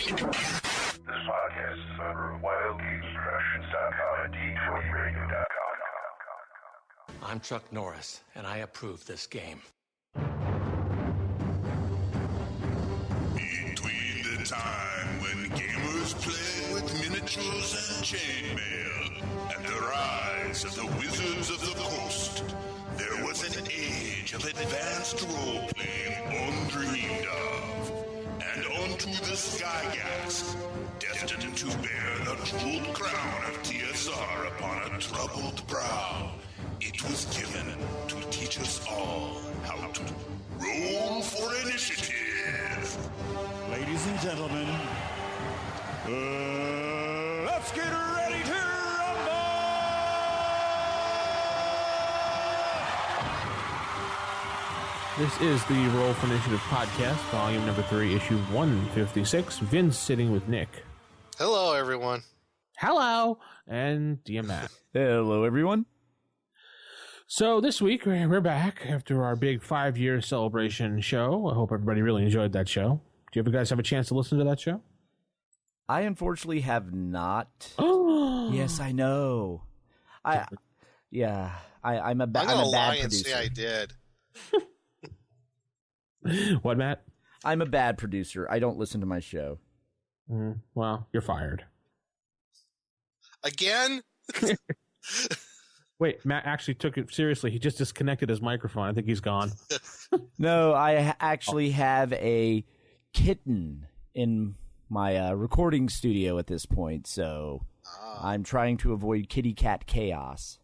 This podcast is a member of WildGamesProductions.com and D20Radio.com. I'm Chuck Norris, and I approve this game. Between the time when gamers played with miniatures and chainmail and the rise of the Wizards of the Coast, there was an age of advanced role-playing undreamed of. And onto the Skygax, destined to bear the jeweled crown of TSR upon a troubled brow, it was given to teach us all how to roll for initiative. Ladies and gentlemen, let's get ready to rumble! This is the Roll for Initiative podcast, volume number 3, issue 156. Vince sitting with Nick. Hello, everyone. Hello! And dear Matt. Hello, everyone. So this week, we're back after our big 5-year celebration show. I hope everybody really enjoyed that show. Do you guys have a chance to listen to that show? I unfortunately have not. Yes, I know. I'm a bad producer. Say I did. What, Matt? I'm a bad producer. I don't listen to my show. Well, you're fired. Again? Wait, Matt actually took it seriously. He just disconnected his microphone. I think he's gone. No, I actually have a kitten in my recording studio at this point, so I'm trying to avoid kitty cat chaos.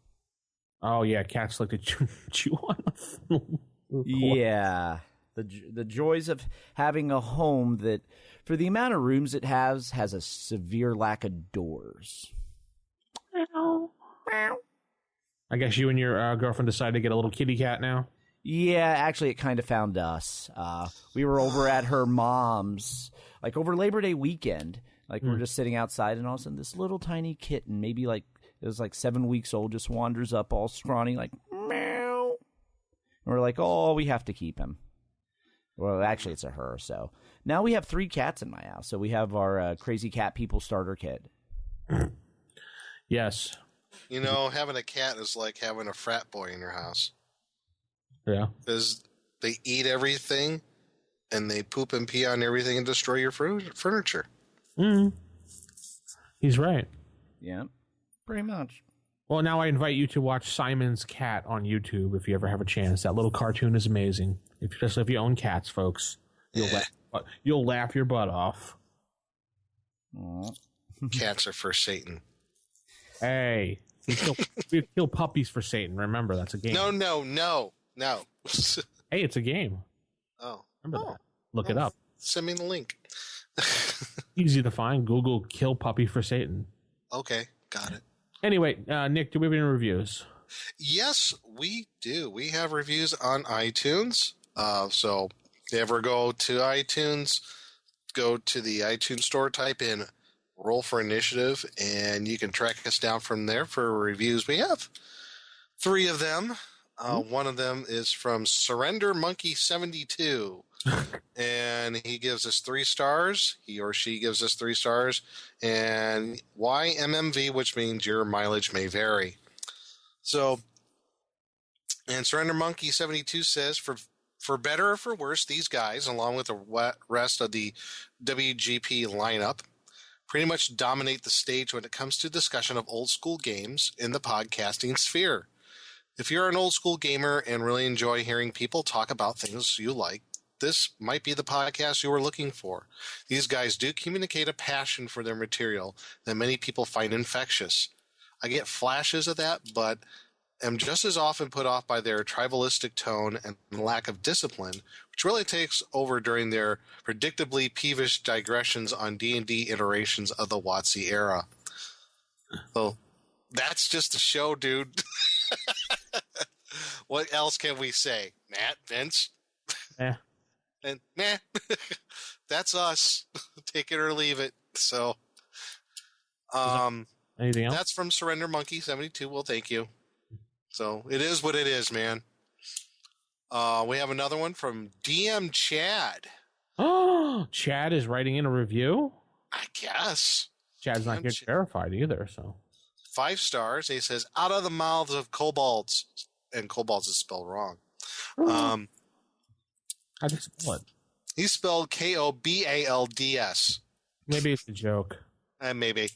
Oh, yeah, cats like to chew on the Yeah. The joys of having a home that, for the amount of rooms it has a severe lack of doors. I guess you and your girlfriend decided to get a little kitty cat now? Yeah, actually, it kind of found us. We were over at her mom's, like over Labor Day weekend. Like, we're just sitting outside, and all of a sudden, this little tiny kitten, maybe like, it was like 7 weeks old, just wanders up all scrawny, like, meow. And we're like, oh, we have to keep him. Well, actually, it's a her, so. Now we have 3 cats in my house. So we have our Crazy Cat People starter kit. Yes. You know, having a cat is like having a frat boy in your house. Yeah. Because they eat everything, and they poop and pee on everything and destroy your furniture. He's right. Yeah, pretty much. Well, now I invite you to watch Simon's Cat on YouTube if you ever have a chance. That little cartoon is amazing. Especially if you own cats, folks. You'll laugh your butt off. Cats are for Satan. Hey, we kill puppies for Satan. Remember, that's a game. No. Hey, it's a game. Oh. Remember that. Look it up. Send me the link. Easy to find. Google kill puppy for Satan. Okay, got it. Anyway, Nick, do we have any reviews? Yes, we do. We have reviews on iTunes. So if you ever go to iTunes, go to the iTunes store, type in Roll for Initiative, and you can track us down from there for reviews. We have 3 of them. One of them is from Surrender Monkey 72. And he gives us 3 stars. He or she gives us 3 stars. And YMMV, which means your mileage may vary. So, and Surrender Monkey 72 says, for better or for worse, these guys, along with the rest of the WGP lineup, pretty much dominate the stage when it comes to discussion of old school games in the podcasting sphere. If you're an old school gamer and really enjoy hearing people talk about things you like, this might be the podcast you were looking for. These guys do communicate a passion for their material that many people find infectious. I get flashes of that, but am just as often put off by their tribalistic tone and lack of discipline, which really takes over during their predictably peevish digressions on D&D iterations of the WotC era. So that's just the show, dude. What else can we say? Matt, Vince? Yeah. And that's us. Take it or leave it. So, anything else? That's from Surrender Monkey 72. Well, thank you. So it is what it is, man. We have another one from DM Chad. Oh, Chad is writing in a review? guess. Chad's not getting verified either, so 5 stars. He says, out of the mouths of kobolds, and kobolds is spelled wrong. I just spell it. He spelled KOBALDS. Maybe it's a joke. Maybe.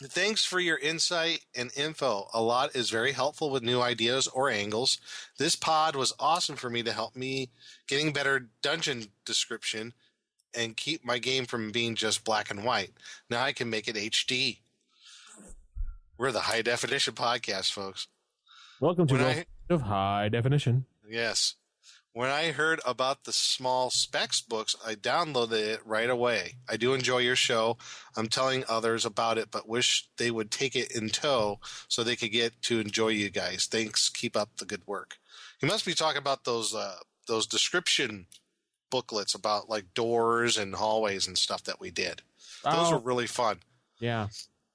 Thanks for your insight and info. A lot is very helpful with new ideas or angles. This pod was awesome for me to help me getting better dungeon description and keep my game from being just black and white. Now I can make it HD. We're the High Definition Podcast, folks. Welcome to of High Definition. Yes. When I heard about the small specs books, I downloaded it right away. I do enjoy your show. I'm telling others about it, but wish they would take it in tow so they could get to enjoy you guys. Thanks. Keep up the good work. You must be talking about those description booklets about like doors and hallways and stuff that we did. Those were really fun. Yeah.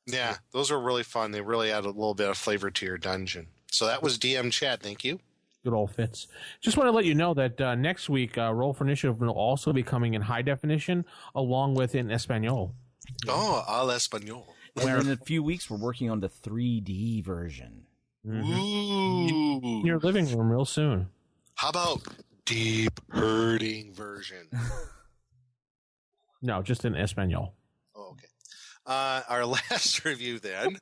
Yeah, those were really fun. They really add a little bit of flavor to your dungeon. So that was DM Chad. Thank you. Good old Fitz. Just want to let you know that next week, Roll for Initiative will also be coming in high definition along with in Espanol. Oh, al Espanol. And in a few weeks, we're working on the 3D version. Mm-hmm. Ooh. In your living room real soon. How about deep hurting version? No, just in Espanol. Oh, okay. Our last review then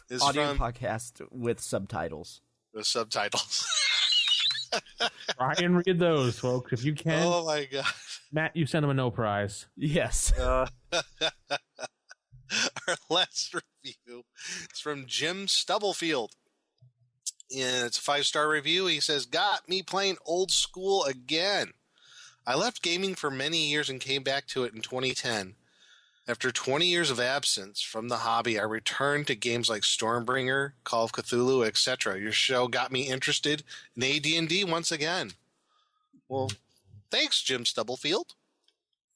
is audio from podcast with subtitles. the subtitles. Try and read those, folks, if you can. Oh my god, Matt, you send him a no prize. Yes. Our last review is from Jim Stubblefield. And it's a 5-star review. He says, got me playing old school again. I left gaming for many years and came back to it in 2010. After 20 years of absence from the hobby, I returned to games like Stormbringer, Call of Cthulhu, etc. Your show got me interested in AD&D once again. Well, thanks, Jim Stubblefield.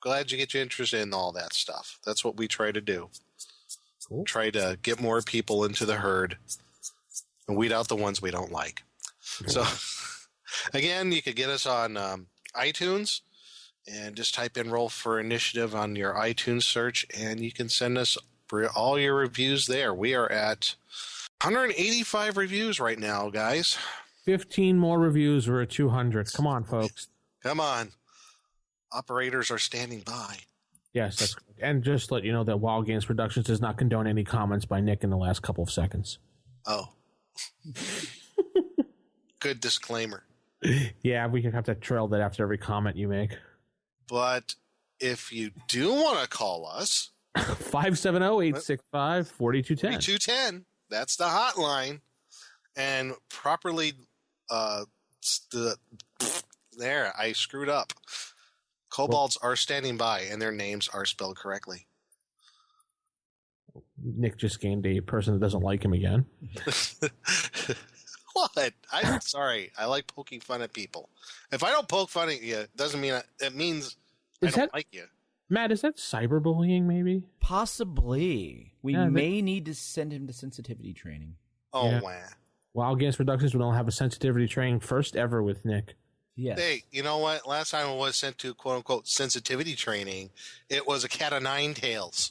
Glad you get you interested in all that stuff. That's what we try to do. Cool. Try to get more people into the herd and weed out the ones we don't like. So, again, you could get us on iTunes and just type in Roll for Initiative on your iTunes search, and you can send us all your reviews there. We are at 185 reviews right now, guys. 15 more reviews. We're at 200. Come on, folks. Come on. Operators are standing by. Yes, that's correct. And just to let you know that Wild Games Productions does not condone any comments by Nick in the last couple of seconds. Oh. Good disclaimer. Yeah, we have to trail that after every comment you make. But if you do want to call us, 570-865-4210. 4210, that's the hotline. And properly, there, I screwed up. Kobolds are standing by, and their names are spelled correctly. Nick just gained a person that doesn't like him again. What? I'm sorry. I like poking fun at people. If I don't poke fun at you, it doesn't mean it means I don't like you. Matt, is that cyberbullying maybe? Possibly. We may need to send him to sensitivity training. Oh, yeah. wow. Wild Games Productions will have a sensitivity training first ever with Nick. Yes. Hey, you know what? Last time I was sent to quote-unquote sensitivity training, it was a cat of nine tails.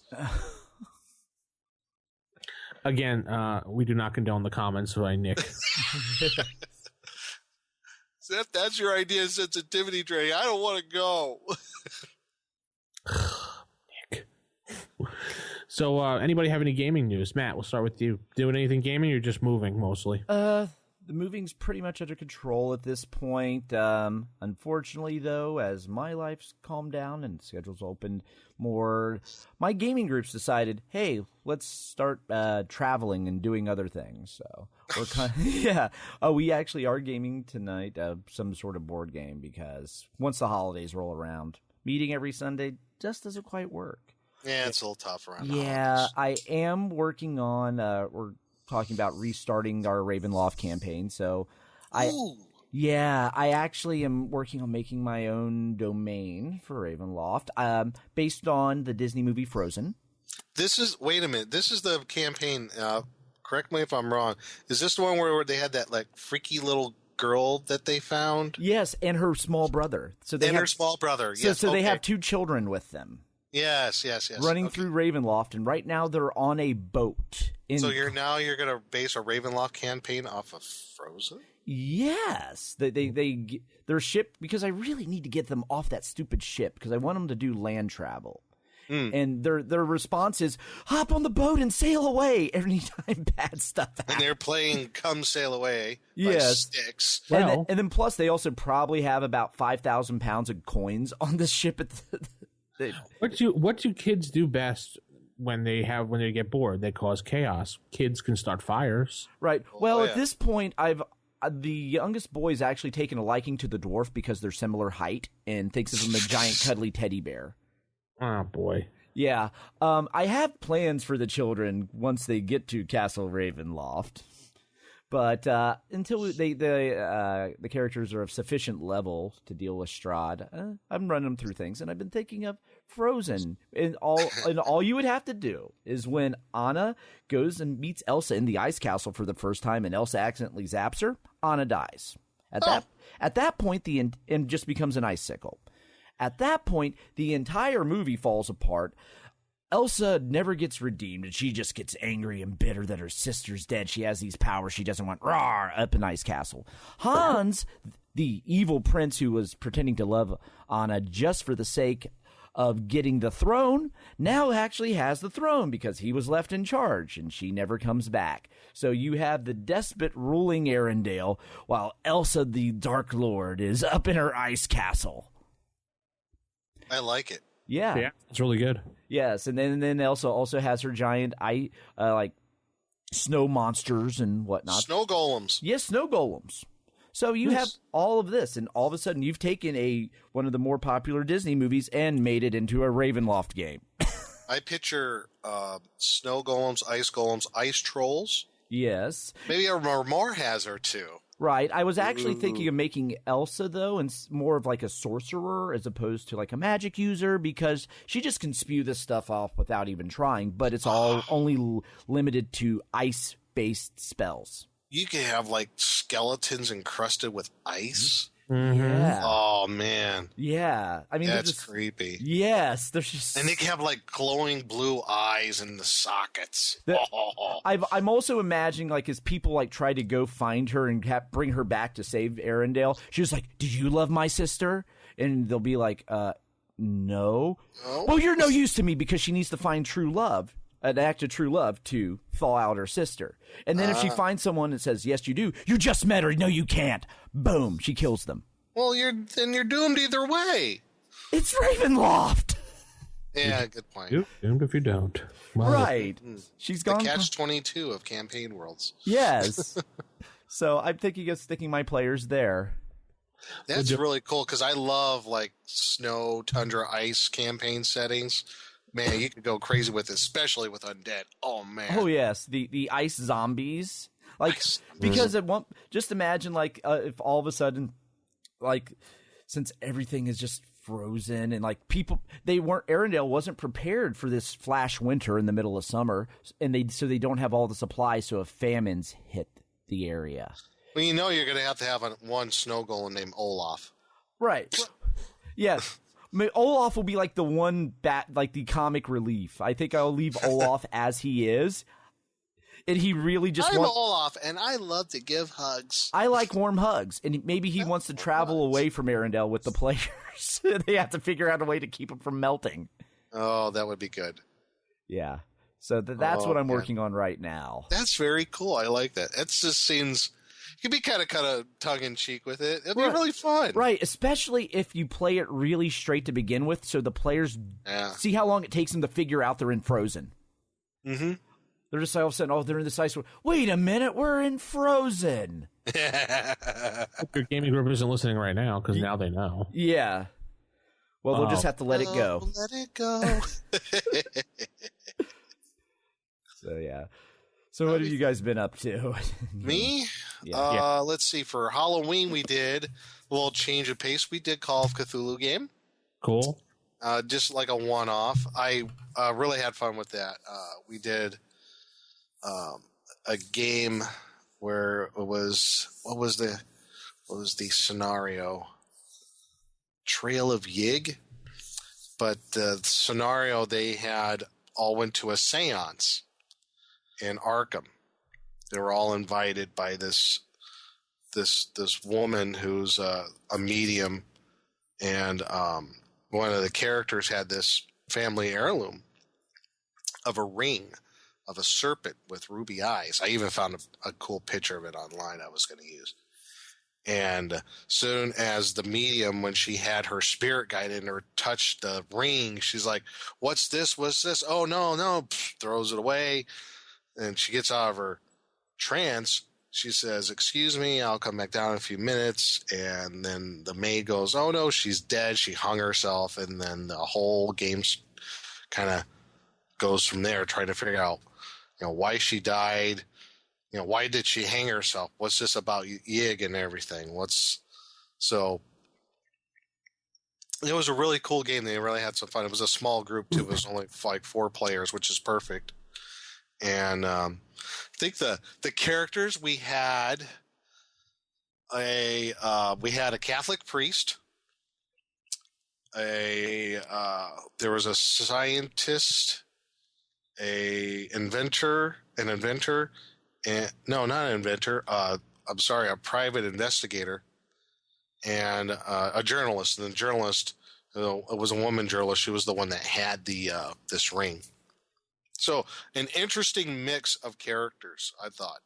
Again, we do not condone the comments by Nick. So if that's your idea of sensitivity training, I don't want to go. Nick. So, anybody have any gaming news? Matt, we'll start with you. Doing anything gaming or just moving mostly? The moving's pretty much under control at this point. Unfortunately, though, as my life's calmed down and schedules opened more, my gaming groups decided, hey, let's start traveling and doing other things. So we're kind of, yeah. We actually are gaming tonight, some sort of board game, because once the holidays roll around, meeting every Sunday just doesn't quite work. Yeah, it's a little tough around. Yeah, I am working on. We're talking about restarting our Ravenloft campaign. So, I actually am working on making my own domain for Ravenloft, based on the Disney movie Frozen. Wait a minute. This is the campaign. Correct me if I'm wrong. Is this the one where they had that like freaky little girl that they found? Yes, and her small brother. So they her small brother. So, yes, so they have two children with them. Yes. running Okay. through Ravenloft, and right now they're on a boat. So you're gonna base a Ravenloft campaign off of Frozen? Yes, their ship, because I really need to get them off that stupid ship because I want them to do land travel. And their response is hop on the boat and sail away anytime bad stuff happens. And they're playing "Come Sail Away" by Yes. Styx. Well- And then plus they also probably have about 5,000 pounds of coins on this ship. What do kids do best when they get bored? They cause chaos. Kids can start fires. Right. Well, Oh, at this point, the youngest boy's actually taken a liking to the dwarf because they're similar height and thinks of him as a giant cuddly teddy bear. Oh boy. Yeah. I have plans for the children once they get to Castle Ravenloft. But until the characters are of sufficient level to deal with Strahd, I'm running them through things, and I've been thinking of Frozen. And all you would have to do is when Anna goes and meets Elsa in the ice castle for the first time, and Elsa accidentally zaps her, Anna dies. At that point, and just becomes an icicle. At that point, the entire movie falls apart. Elsa never gets redeemed, and she just gets angry and bitter that her sister's dead. She has these powers she doesn't want. Rawr, up in Ice Castle. Hans, the evil prince who was pretending to love Anna just for the sake of getting the throne, now actually has the throne because he was left in charge, and she never comes back. So you have the despot ruling Arendelle, while Elsa, the Dark Lord, is up in her ice castle. I like it. Yeah, it's really good. Yes, and then Elsa also has her giant snow monsters and whatnot. Snow golems. Yes, snow golems. So you have all of this, and all of a sudden you've taken one of the more popular Disney movies and made it into a Ravenloft game. I picture snow golems, ice trolls. Yes. Maybe a Mormor or two. Right. I was actually thinking of making Elsa, though, and more of like a sorcerer as opposed to like a magic user, because she just can spew this stuff off without even trying, but it's all only limited to ice-based spells. You can have like skeletons encrusted with ice. Yeah. Oh man. Yeah. I mean, That's just creepy. Yes, there's just And they can have like glowing blue eyes in the sockets. I'm also imagining, like, as people like try to go find her and bring her back to save Arendelle, she was like, "Do you love my sister?" And they'll be like, no. Well, you're no use to me because she needs to find true love, an act of true love to thaw out her sister. And then if she finds someone that says, "Yes, you do," "You just met her." "No, you can't." Boom, she kills them. Well, you're doomed either way. It's Ravenloft. Yeah, good point. Doomed if you don't. Wow. Right. She's The gone. catch-22 of campaign worlds. Yes. So I'm thinking of sticking my players there. That's really cool because I love like snow, tundra, ice campaign settings. Man, you could go crazy with it, especially with undead. Oh man. Oh yes, the ice zombies. Like Ice because it won't. Just imagine like if all of a sudden, like since everything is just frozen and like people, Arendelle wasn't prepared for this flash winter in the middle of summer, and they don't have all the supplies. So if famines hit the area, Well, you know you're going to have one snow golem named Olaf. right? Yeah. I mean, Olaf will be like the one like the comic relief. I think I'll leave Olaf as he is. And he really just I'm Olaf, and I love to give hugs. I like warm hugs, and maybe he wants to travel away from Arendelle with the players. They have to figure out a way to keep him from melting. Oh, that would be good. Yeah. So that's what I'm working on right now. That's very cool. I like that. It just seems you can be kind of tongue-in-cheek with it. It'll be really fun. Right, especially if you play it really straight to begin with, so the players see how long it takes them to figure out they're in Frozen. Mm-hmm. They're just all of a sudden, they're in this ice world. Wait a minute, we're in Frozen. Your gaming group isn't listening right now because now they know. Yeah. Well, they'll just have to let it go. Let it go. So, yeah. So what have you guys been up to? Me? Yeah. Let's see. For Halloween, we did a little change of pace. We did Call of Cthulhu game. Cool. Just like a one-off. I really had fun with that. We did a game where it was what was the scenario? Trail of Yig, But the scenario they had all went to a seance in Arkham. They were all invited by this woman who's a medium, and one of the characters had this family heirloom of a ring of a serpent with ruby eyes. I even found a cool picture of it online I was going to use. And soon as the medium, when she had her spirit guide in her, touched the ring, she's like, "What's this? What's this? Oh, no, no," throws it away. And she gets out of her trance. She says, "Excuse me, I'll come back down in a few minutes." And then the maid goes, "Oh, no, she's dead. She hung herself." And then the whole game kind of goes from there, trying to figure out, why she died. Why did she hang herself? What's this about Yig and everything? So it was a really cool game. They really had some fun. It was a small group too. It was only like 4 players, which is perfect. And I think the characters we had a Catholic priest. There was a scientist, an inventor, and no, not an inventor. A private investigator, and a journalist. And the journalist, it was a woman journalist. She was the one that had the this ring. So an interesting mix of characters, I thought,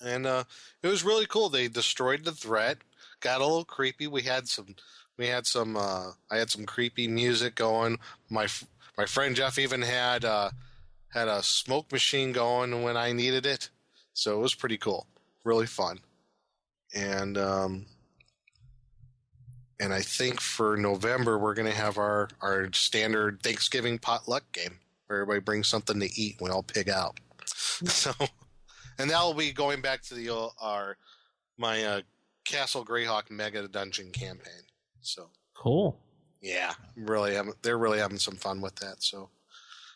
and it was really cool. They destroyed the threat, got a little creepy. I had some creepy music going. My friend Jeff even had a smoke machine going when I needed it, so it was pretty cool, really fun. And I think for November we're going to have our standard Thanksgiving potluck game where everybody brings something to eat and we all pig out. So, and that'll be going back to my Castle Greyhawk Mega Dungeon campaign. So cool. Yeah, they're really having some fun with that. So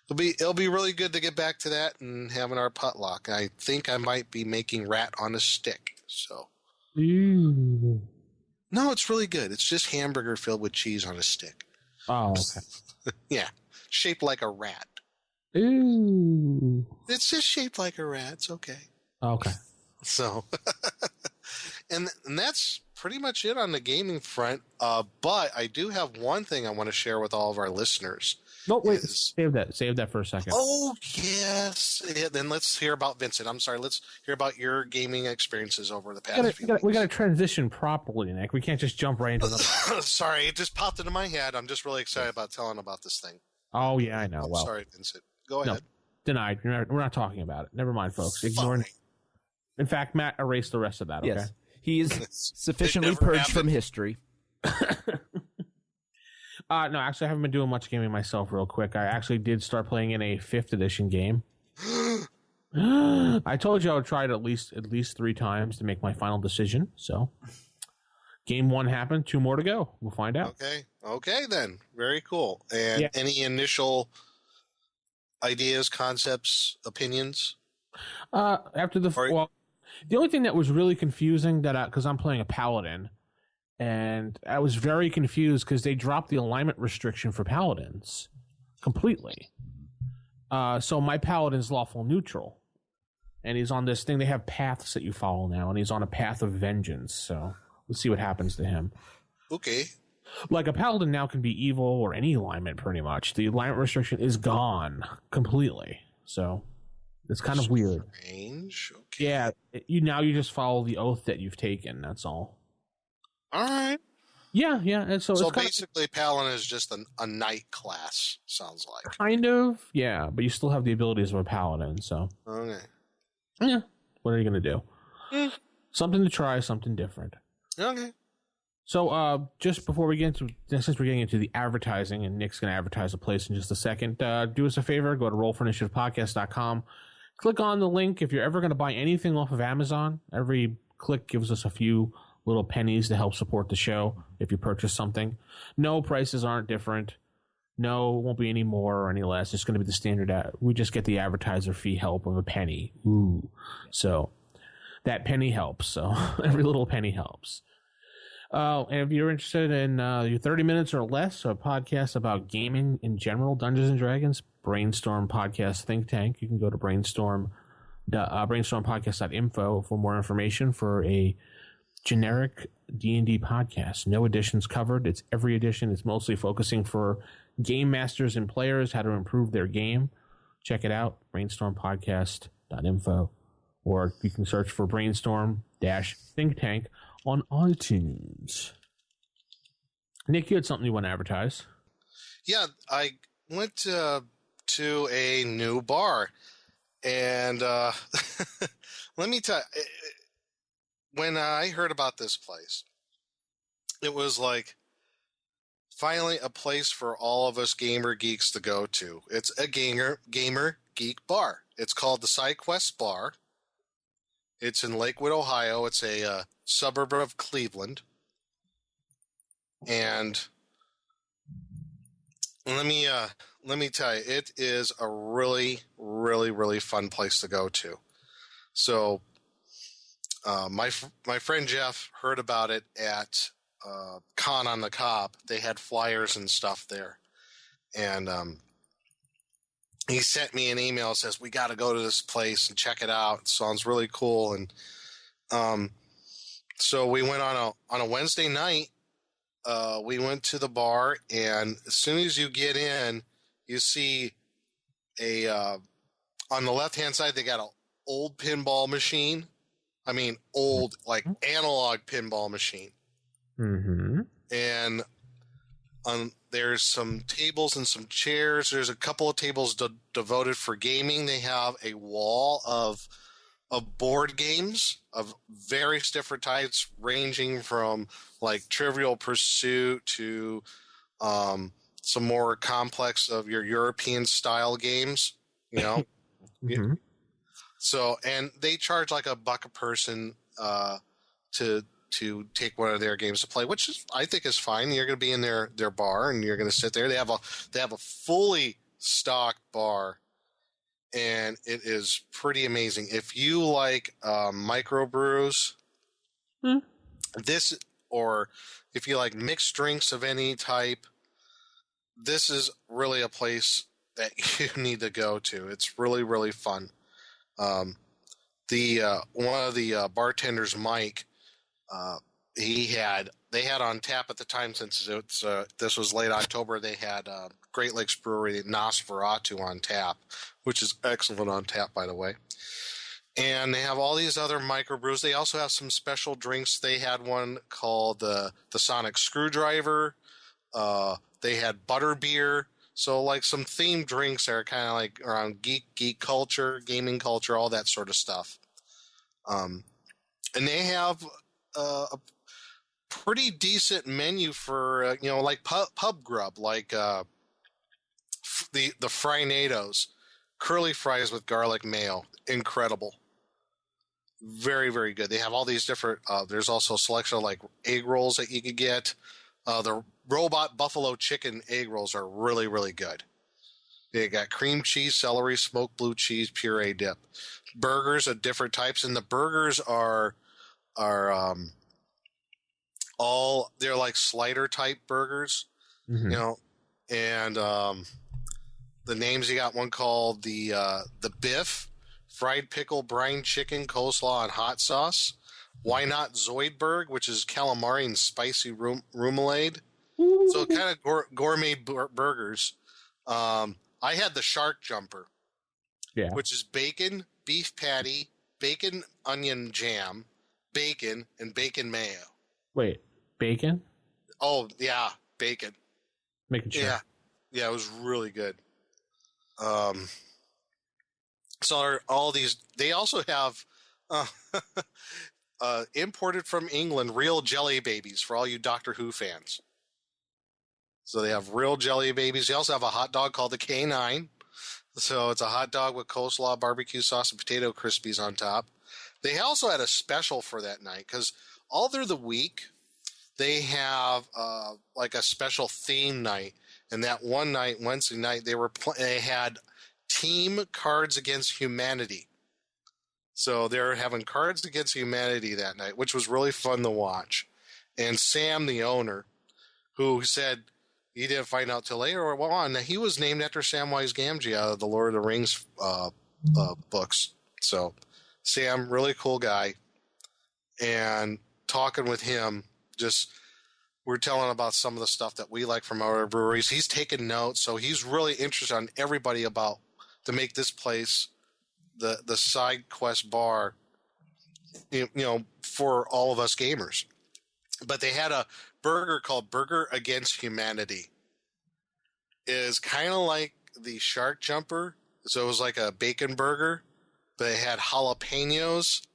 it'll be really good to get back to that and having our potluck. I think I might be making rat on a stick. So Ooh. No, it's really good. It's just hamburger filled with cheese on a stick. Oh, okay. Yeah, shaped like a rat. Ooh. It's just shaped like a rat. It's okay. Okay. So, and that's pretty much it on the gaming front. But I do have one thing I want to share with all of our listeners. No, wait. Save that for a second. Oh, yes. Yeah, then let's hear about Vincent. I'm sorry. Let's hear about your gaming experiences over the past few weeks. We got to transition properly, Nick. We can't just jump right into the... Sorry, it just popped into my head. I'm just really excited about telling about this thing. Oh, yeah, I know. I'm sorry, Vincent. Go ahead. No, denied. We're not talking about it. Never mind, folks. Ignoring. In fact, Matt erased the rest of that, okay? Yes. He is sufficiently purged from history. No, actually, I haven't been doing much gaming myself real quick. I actually did start playing in a 5th edition game. I told you I would try it at least 3 times to make my final decision. So, game 1 happened. 2 more to go. We'll find out. Okay, then. Very cool. And any initial ideas, concepts, opinions? The only thing that was really confusing because I'm playing a paladin, and I was very confused because they dropped the alignment restriction for paladins completely. So my paladin's lawful neutral, and he's on this thing. They have paths that you follow now, and he's on a path of vengeance. So let's see what happens to him. Okay. Like a paladin now can be evil or any alignment pretty much. The alignment restriction is gone completely. So it's kind of weird. Strange. Okay. Yeah, you just follow the oath that you've taken. That's all. All right. Yeah. And so it's basically, Paladin is just a knight class. Sounds like kind of, yeah. But you still have the abilities of a paladin. So okay. Yeah. What are you gonna do? Something to try, something different. Okay. So, just before we get into, since we're getting into the advertising, and Nick's going to advertise a place in just a second, do us a favor, go to rollforinitiativepodcast.com, click on the link. If you're ever going to buy anything off of Amazon, every click gives us a few little pennies to help support the show if you purchase something. No, prices aren't different. No, it won't be any more or any less. It's going to be the standard. We just get the advertiser fee help of a penny. Ooh. So, that penny helps. So, every little penny helps. And if you're interested in your 30 minutes or less, a podcast about gaming in general, Dungeons and Dragons, Brainstorm Podcast Think Tank, you can go to brainstormpodcast.info for more information for a generic D&D podcast. No editions covered. It's every edition. It's mostly focusing for game masters and players, how to improve their game. Check it out, brainstormpodcast.info. Or you can search for Brainstorm-Think Tank on iTunes. Nick, you had something you want to advertise. Yeah, I went to a new bar, and let me tell you, when I heard about this place, it was like finally a place for all of us gamer geeks to go to. It's a gamer geek bar. It's called the SideQuest Bar. It's in Lakewood, Ohio. It's a suburb of Cleveland. And let me tell you, it is a really, really, really fun place to go to. So my friend Jeff heard about it at Con on the Cob. They had flyers and stuff there. And he sent me an email that says, we got to go to this place and check it out. It sounds really cool. And so we went on a Wednesday night. We went to the bar, and as soon as you get in, you see on the left-hand side, they got an old pinball machine. I mean, old, like analog pinball machine. Mm-hmm. And there's some tables and some chairs. There's a couple of tables devoted for gaming. They have a wall of board games of various different types, ranging from like Trivial Pursuit to some more complex of your European style games, you know. Mm-hmm. So, and they charge like $1 a person to take one of their games to play, which is, I think, is fine. You're going to be in their bar and you're going to sit there. They have a fully stocked bar, and it is pretty amazing. If you like microbrews, this, or if you like mixed drinks of any type, this is really a place that you need to go to. It's really, really fun. One of the bartenders, Mike, they had on tap at the time, since this was late October, they had Great Lakes Brewery Nosferatu on tap, which is excellent on tap, by the way. And they have all these other microbrews. They also have some special drinks. They had one called the Sonic Screwdriver. They had butterbeer. So like some themed drinks that are kind of like around geek culture, gaming culture, all that sort of stuff. And they have a pretty decent menu for like pub grub, like the Frynados, curly fries with garlic mayo, incredible, very, very good. They have all these different. There's also a selection of like egg rolls that you could get. The robot buffalo chicken egg rolls are really, really good. They got cream cheese, celery, smoked blue cheese, puree dip, burgers of different types, and the burgers are all, they're like slider type burgers, and the names, you got one called the Biff, fried pickle, brine chicken, coleslaw, and hot sauce. Why not Zoidberg, which is calamari and spicy remoulade. So kind of gourmet burgers. I had the shark jumper, which is bacon, beef patty, bacon onion jam, bacon, and bacon mayo. Wait, bacon? Oh, yeah, bacon. Making sure. Yeah, it was really good. So all these, they also have imported from England real jelly babies for all you Doctor Who fans. So they have real jelly babies. They also have a hot dog called the K9. So it's a hot dog with coleslaw, barbecue sauce, and potato crispies on top. They also had a special for that night because all through the week they have like a special theme night. And that one night, Wednesday night, they had Team Cards Against Humanity. So they're having Cards Against Humanity that night, which was really fun to watch. And Sam, the owner, who said he didn't find out till later on that he was named after Samwise Gamgee out of the Lord of the Rings books. So Sam, really cool guy. And talking with him, just we're telling about some of the stuff that we like from our breweries. He's taking notes, so he's really interested on everybody about to make this place the Side Quest bar, for all of us gamers. But they had a burger called Burger Against Humanity. It is kind of like the Shark Jumper, so it was like a bacon burger, but it had jalapenos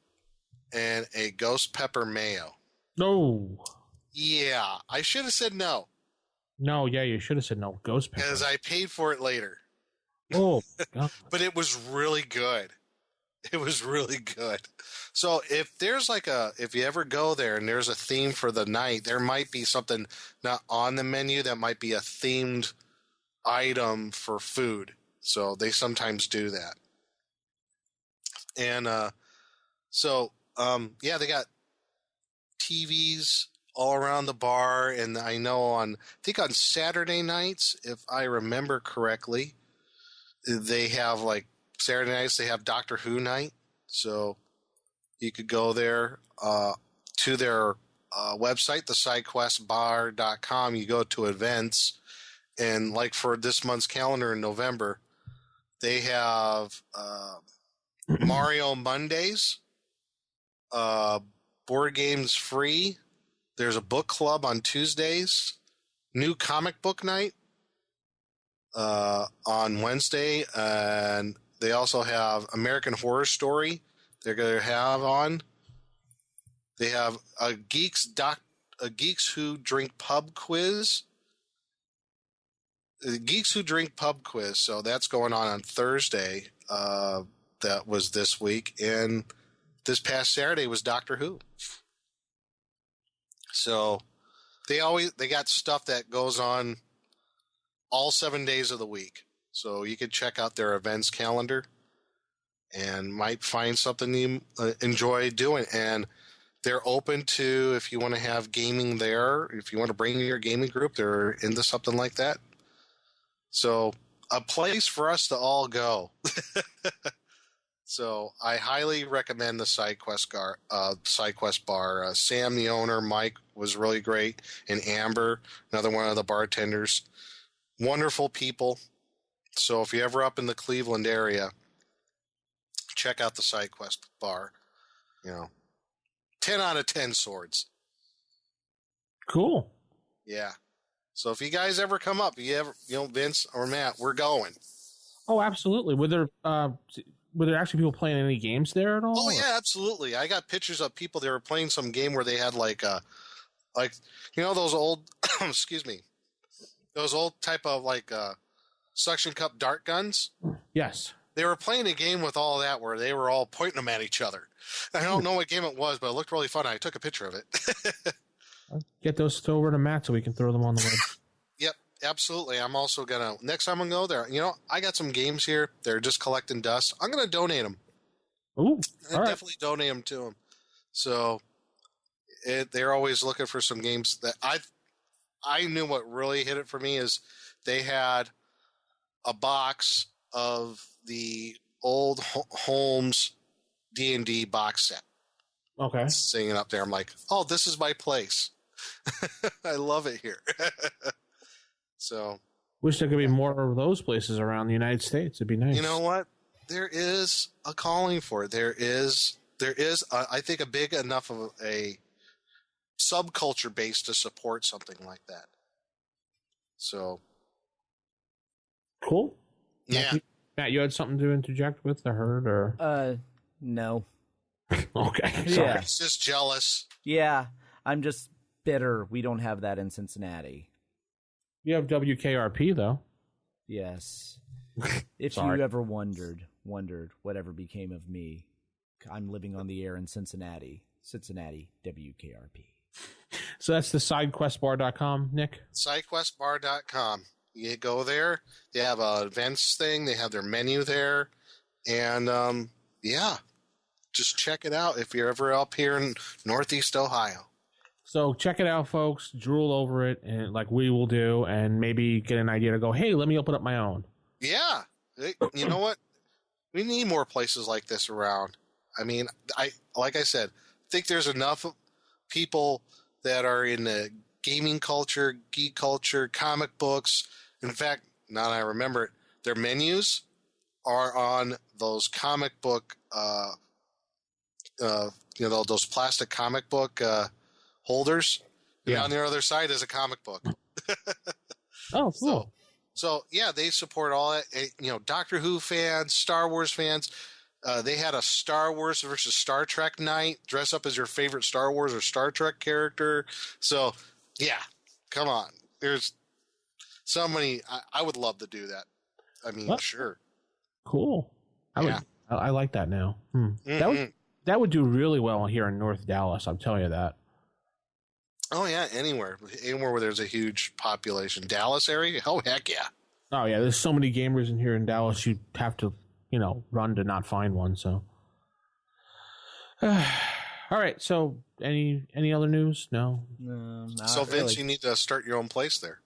and a ghost pepper mayo. No. Yeah, I should have said no. No, yeah, you should have said no. Ghost pepper. Because I paid for it later. Oh, God. But it was really good. It was really good. So if you ever go there and there's a theme for the night, there might be something not on the menu that might be a themed item for food. So they sometimes do that. And they got TVs all around the bar, and I know I think on Saturday nights, if I remember correctly, they have Saturday nights they have Doctor Who night, so you could go there to their website, thesidequestbar.com. You go to events, and for this month's calendar in November, they have Mario Mondays, board games free. There's a book club on Tuesdays, new comic book night on Wednesday, and they also have American Horror Story they're going to have on. They have a Geeks Who Drink Pub quiz. Geeks Who Drink Pub quiz, so that's going on Thursday. That was this week, and this past Saturday was Doctor Who. So they got stuff that goes on all 7 days of the week. So you can check out their events calendar and might find something you enjoy doing. And they're open to, if you want to have gaming there, if you want to bring your gaming group, they're into something like that. So a place for us to all go. So I highly recommend the SideQuest bar. Sam, the owner, Mike was really great, and Amber, another one of the bartenders. Wonderful people. So if you're ever up in the Cleveland area, check out the SideQuest bar. 10 out of 10 swords. Cool. Yeah. So if you guys ever come up, Vince or Matt, we're going. Oh, absolutely. Were there actually people playing any games there at all? Oh, yeah, absolutely. I got pictures of people that were playing some game where they had those old, excuse me, those old type of suction cup dart guns. Yes. They were playing a game with all that where they were all pointing them at each other. I don't know what game it was, but it looked really fun. I took a picture of it. I'll get those over to Matt so we can throw them on the web. Yep, absolutely. I'm also going to, next time I go there, I got some games here. They're just collecting dust. I'm going to donate them. Ooh, all right. Definitely donate them to them. So they're always looking for some games that I knew what really hit it for me is they had a box of the old Holmes D&D box set. Okay. Sitting up there. I'm like, oh, this is my place. I love it here. So, wish there could be more of those places around the United States. It'd be nice. You know what? There is a calling for it. There is, I think, a big enough of a subculture base to support something like that. So, cool. Yeah. Matt, you had something to interject with the herd, or? No. Okay. Sorry. Yeah. He's just jealous. Yeah, I'm just bitter. We don't have that in Cincinnati. You have WKRP, though. Yes. If Sorry. you ever wondered whatever became of me, I'm living on the air in Cincinnati, WKRP. So that's the sidequestbar.com, Nick? SideQuestBar.com. You go there. They have a events thing. They have their menu there. And, just check it out if you're ever up here in Northeast Ohio. So check it out, folks. Drool over it, and like we will do, and maybe get an idea to go, hey, let me open up my own. Yeah. You know what? We need more places like this around. I mean, like I said, I think there's enough people that are in the gaming culture, geek culture, comic books. In fact, now that I remember it, their menus are on those comic book, those plastic comic book holders. And on the other side is a comic book. Oh, cool. So yeah, they support all that. Doctor Who fans, Star Wars fans. They had a Star Wars versus Star Trek night. Dress up as your favorite Star Wars or Star Trek character. So yeah, come on. There's so many. I would love to do that. I mean, sure. Cool. I like that now. That would do really well here in North Dallas. I'm telling you that. Oh yeah, anywhere where there's a huge population. Dallas area? Oh heck yeah. Oh yeah, there's so many gamers in here in Dallas. You'd have to, run to not find one. So, all right. So, any other news? No. So Vince, you need to start your own place there.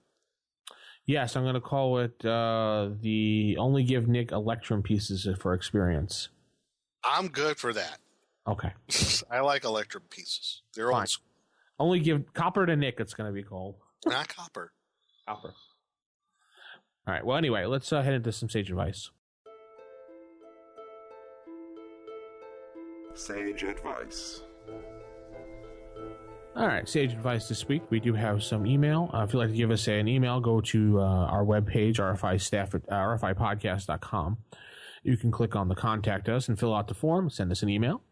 Yes, I'm going to call it the Only Give Nick Electrum Pieces for Experience. I'm good for that. Okay. I like Electrum Pieces. They're old school. Only give Copper to Nick, it's going to be called. Not Copper. Copper. All right. Well, anyway, let's head into some sage advice. Sage advice. All right. Sage advice this week. We do have some email. If you'd like to give us an email, go to our webpage, RFI at rfipodcast.com. You can click on the contact us and fill out the form, send us an email.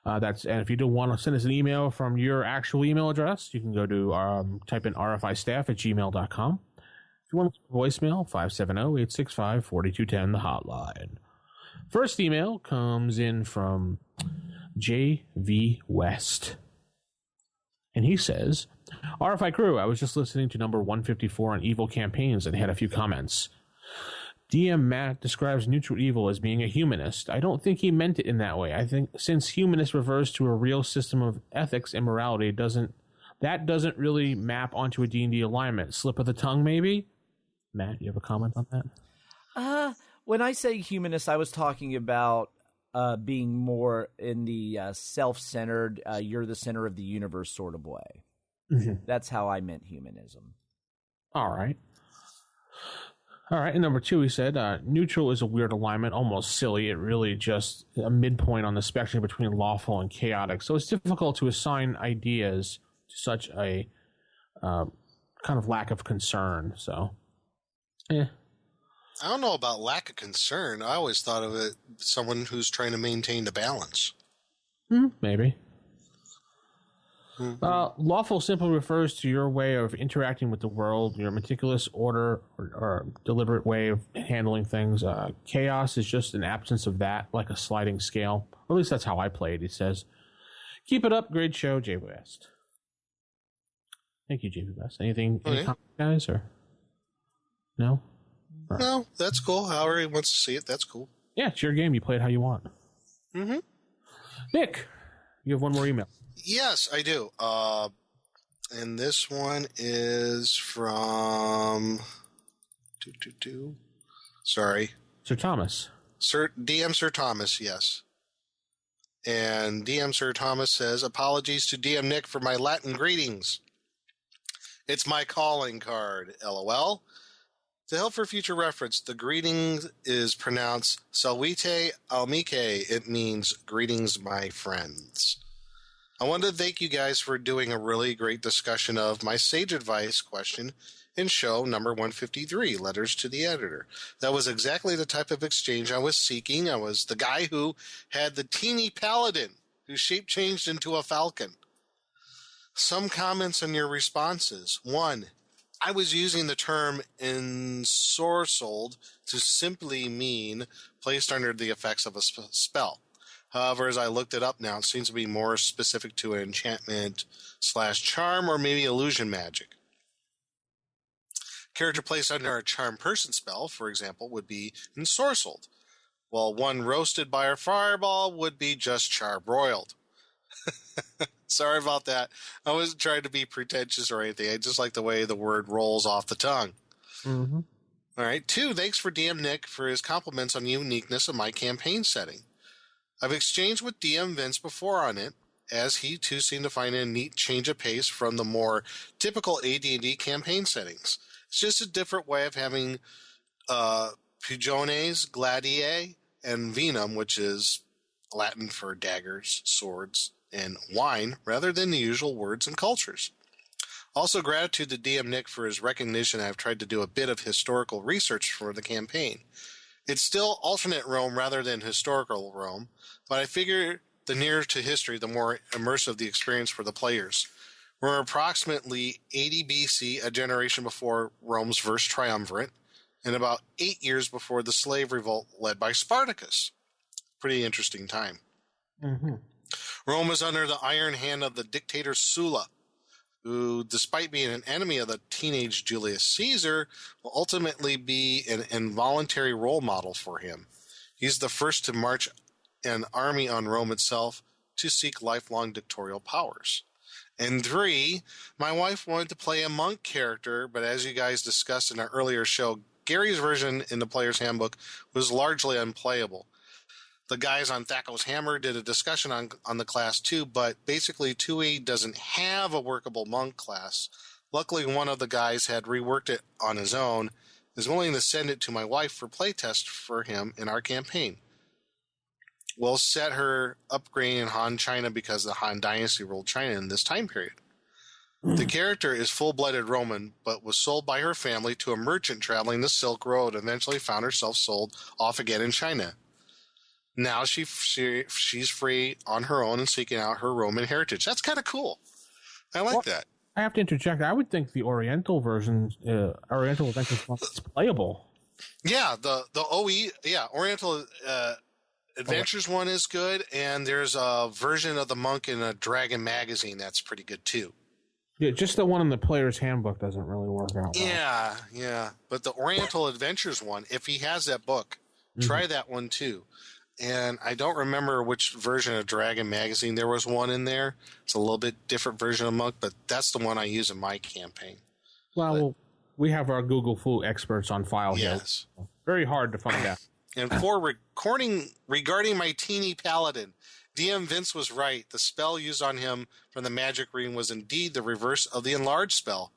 And if you do want to send us an email from your actual email address, you can go to type in rfistaff@gmail.com. If you want a voicemail, 570-865-4210, the hotline. First email comes in from J.V. West. And he says, RFI crew, I was just listening to number 154 on evil campaigns and had a few comments. DM Matt describes Neutral Evil as being a humanist. I don't think he meant it in that way. I think since humanist refers to a real system of ethics and morality, doesn't really map onto a D&D alignment. Slip of the tongue, maybe? Matt, you have a comment on that? When I say humanist, I was talking about being more in the self-centered, you're the center of the universe sort of way. Mm-hmm. That's how I meant humanism. All right. And number 2, he said, neutral is a weird alignment, almost silly. It really just a midpoint on the spectrum between lawful and chaotic. So it's difficult to assign ideas to such a kind of lack of concern. So, I don't know about lack of concern. I always thought of it as someone who's trying to maintain the balance. Maybe. Mm-hmm. Lawful simply refers to your way of interacting with the world, your meticulous order or deliberate way of handling things. Chaos is just an absence of that, like a sliding scale. Or at least that's how I play it, he says. Keep it up. Great show, J. West. Thank you, J. West. Any comments, guys? Or no? No, that's cool. However he wants to see it, that's cool. Yeah, it's your game. You play it how you want. Mm-hmm. Nick, you have one more email. Yes, I do. And this one is from Sorry. Sir Thomas. DM Sir Thomas, yes. And DM Sir Thomas says, apologies to DM Nick for my Latin greetings. It's my calling card, LOL. To help for future reference, the greeting is pronounced Salvete Amice. It means greetings, my friends. I wanted to thank you guys for doing a really great discussion of my sage advice question in show number 153, Letters to the Editor. That was exactly the type of exchange I was seeking. I was the guy who had the teeny paladin who shape changed into a falcon. Some comments on your responses. 1, I was using the term ensorcelled to simply mean placed under the effects of a spell. However, as I looked it up now, it seems to be more specific to an enchantment/charm or maybe illusion magic. Character placed under a charm person spell, for example, would be ensorcelled, while one roasted by a fireball would be just charbroiled. Sorry about that. I wasn't trying to be pretentious or anything. I just like the way the word rolls off the tongue. Mm-hmm. All right. 2, thanks for DM Nick for his compliments on the uniqueness of my campaign setting. I've exchanged with DM Vince before on it, as he too seemed to find a neat change of pace from the more typical AD&D campaign settings. It's just a different way of having Pugiones, Gladiae, and Venum, which is Latin for daggers, swords, and wine, rather than the usual words and cultures. Also, gratitude to DM Nick for his recognition. I've tried to do a bit of historical research for the campaign. It's still alternate Rome rather than historical Rome, but I figure the nearer to history, the more immersive the experience for the players. We're approximately 80 BC, a generation before Rome's first triumvirate, and about 8 years before the slave revolt led by Spartacus. Pretty interesting time. Mm-hmm. Rome is under the iron hand of the dictator Sulla, who, despite being an enemy of the teenage Julius Caesar, will ultimately be an involuntary role model for him. He's the first to march an army on Rome itself to seek lifelong dictatorial powers. And 3, my wife wanted to play a monk character, but as you guys discussed in our earlier show, Gary's version in the Player's Handbook was largely unplayable. The guys on Thaco's Hammer did a discussion on the class too, but basically 2E doesn't have a workable monk class. Luckily, one of the guys had reworked it on his own, is willing to send it to my wife for playtest for him in our campaign. We'll set her upgrading in Han China because the Han Dynasty ruled China in this time period. The character is full-blooded Roman, but was sold by her family to a merchant traveling the Silk Road and eventually found herself sold off again in China. Now she's free on her own and seeking out her Roman heritage. That's kind of cool. I like that. I have to interject. I would think the Oriental version, Oriental Adventures is playable. Yeah, the OE, Oriental Adventures one is good, and there's a version of the monk in a Dragon magazine that's pretty good too. Yeah, just the one in the Player's Handbook doesn't really work out well. Yeah. But the Oriental Adventures one, if he has that book, try that one too. And I don't remember which version of Dragon magazine. There was one in there. It's a little bit different version of Monk, but that's the one I use in my campaign. Well, we have our Google Flu experts on file here. Yes. Very hard to find out. And for recording regarding my teeny paladin, DM Vince was right. The spell used on him from the magic ring was indeed the reverse of the enlarged spell.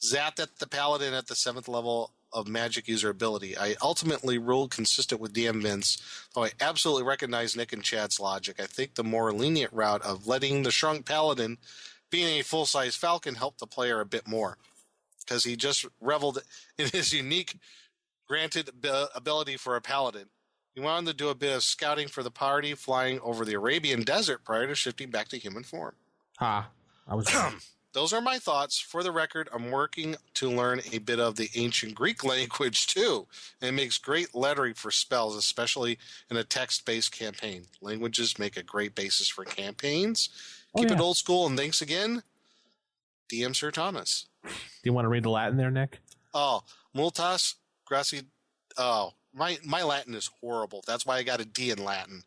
Zapped at the paladin at the 7th level of magic user ability. I ultimately ruled consistent with DM Vince, though I absolutely recognize Nick and Chad's logic. I think the more lenient route of letting the shrunk paladin being a full-size falcon helped the player a bit more, because he just reveled in his unique granted ability for a paladin. He wanted to do a bit of scouting for the party, flying over the Arabian desert prior to shifting back to human form. I was Those are my thoughts. For the record, I'm working to learn a bit of the ancient Greek language, too. And it makes great lettering for spells, especially in a text-based campaign. Languages make a great basis for campaigns. Keep it old school, and thanks again, DM Sir Thomas. Do you want to read the Latin there, Nick? Oh, multas gracias. Oh, my Latin is horrible. That's why I got a D in Latin.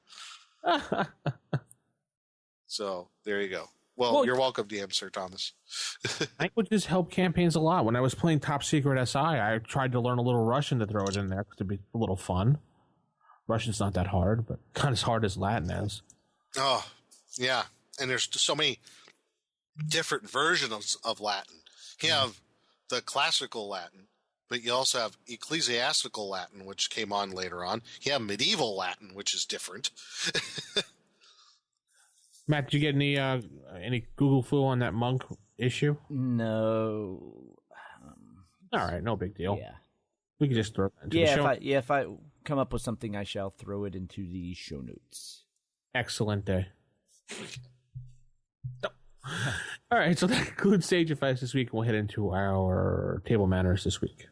So, there you go. Well, you're welcome, DM Sir Thomas. Languages help campaigns a lot. When I was playing Top Secret SI, I tried to learn a little Russian to throw it in there to be a little fun. Russian's not that hard, but not as hard as Latin is. Oh, yeah. And there's so many different versions of Latin. You have the classical Latin, but you also have ecclesiastical Latin, which came on later on. You have medieval Latin, which is different. Matt, did you get any Google flu on that monk issue? No. All right, no big deal. Yeah. We can just throw it into the show. If I come up with something, I shall throw it into the show notes. Excellent day. All right, so that concludes Sage Advice this week. We'll head into our table manners this week.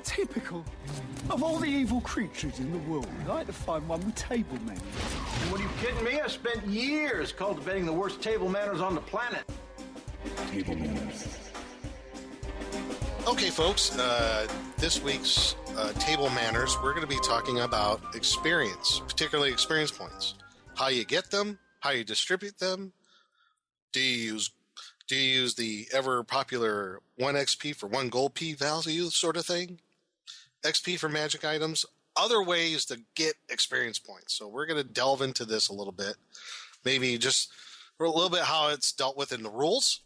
Typical. Of all the evil creatures in the world, I'd like to find one with table manners. What, are you kidding me? I spent years cultivating the worst table manners on the planet. Table manners. Okay, folks, this week's Table Manners, we're going to be talking about experience, particularly experience points. how you get them, how you distribute them. Do you use the ever popular 1 XP for 1 gold P value sort of thing? XP for magic items, other ways to get experience points. So we're going to delve into this a little bit. Maybe just a little bit how it's dealt with in the rules,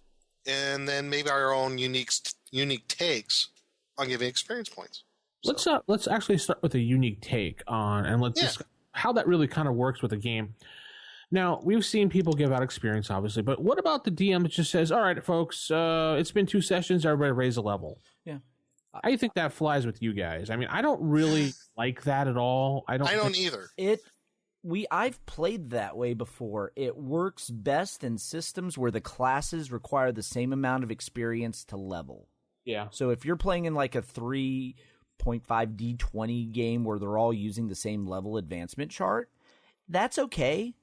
and then maybe our own unique takes on giving experience points. So. Let's actually start with a unique take on, and let's just how that really kind of works with the game. Now, we've seen people give out experience, obviously, but what about the DM that just says, all right, folks, it's been 2 sessions, everybody raise a level? Yeah. How do you think that flies with you guys? I mean, I don't really like that at all. I don't either. I've played that way before. It works best in systems where the classes require the same amount of experience to level. Yeah. So if you're playing in like a 3.5 D20 game where they're all using the same level advancement chart, that's okay.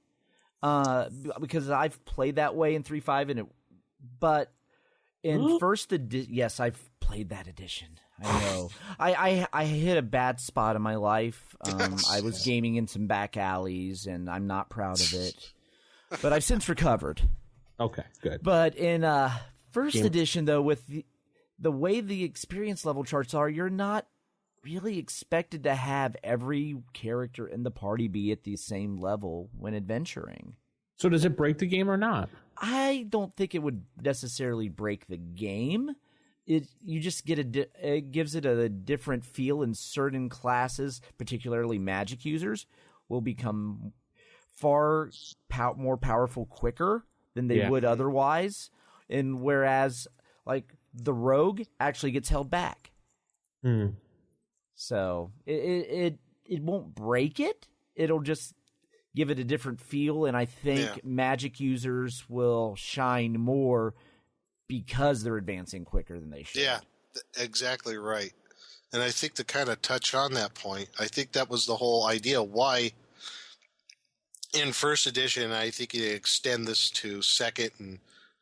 Because I've played that way in 3.5 but in first edition, yes, I've played that edition. I know. I hit a bad spot in my life. I was gaming in some back alleys, and I'm not proud of it. But I've since recovered. Okay, good. But in first edition, though, with the way the experience level charts are, you're not really expected to have every character in the party be at the same level when adventuring. So does it break the game or not? I don't think it would necessarily break the game. You just get it gives it a different feel, and certain classes, particularly magic users, will become far more powerful quicker than they would otherwise. And whereas, like, the rogue actually gets held back. So it won't break it. It'll just give it a different feel, and I think magic users will shine more because they're advancing quicker than they should. Yeah, exactly right. And I think to kind of touch on that point, I think that was the whole idea why in first edition, I think you extend this to second and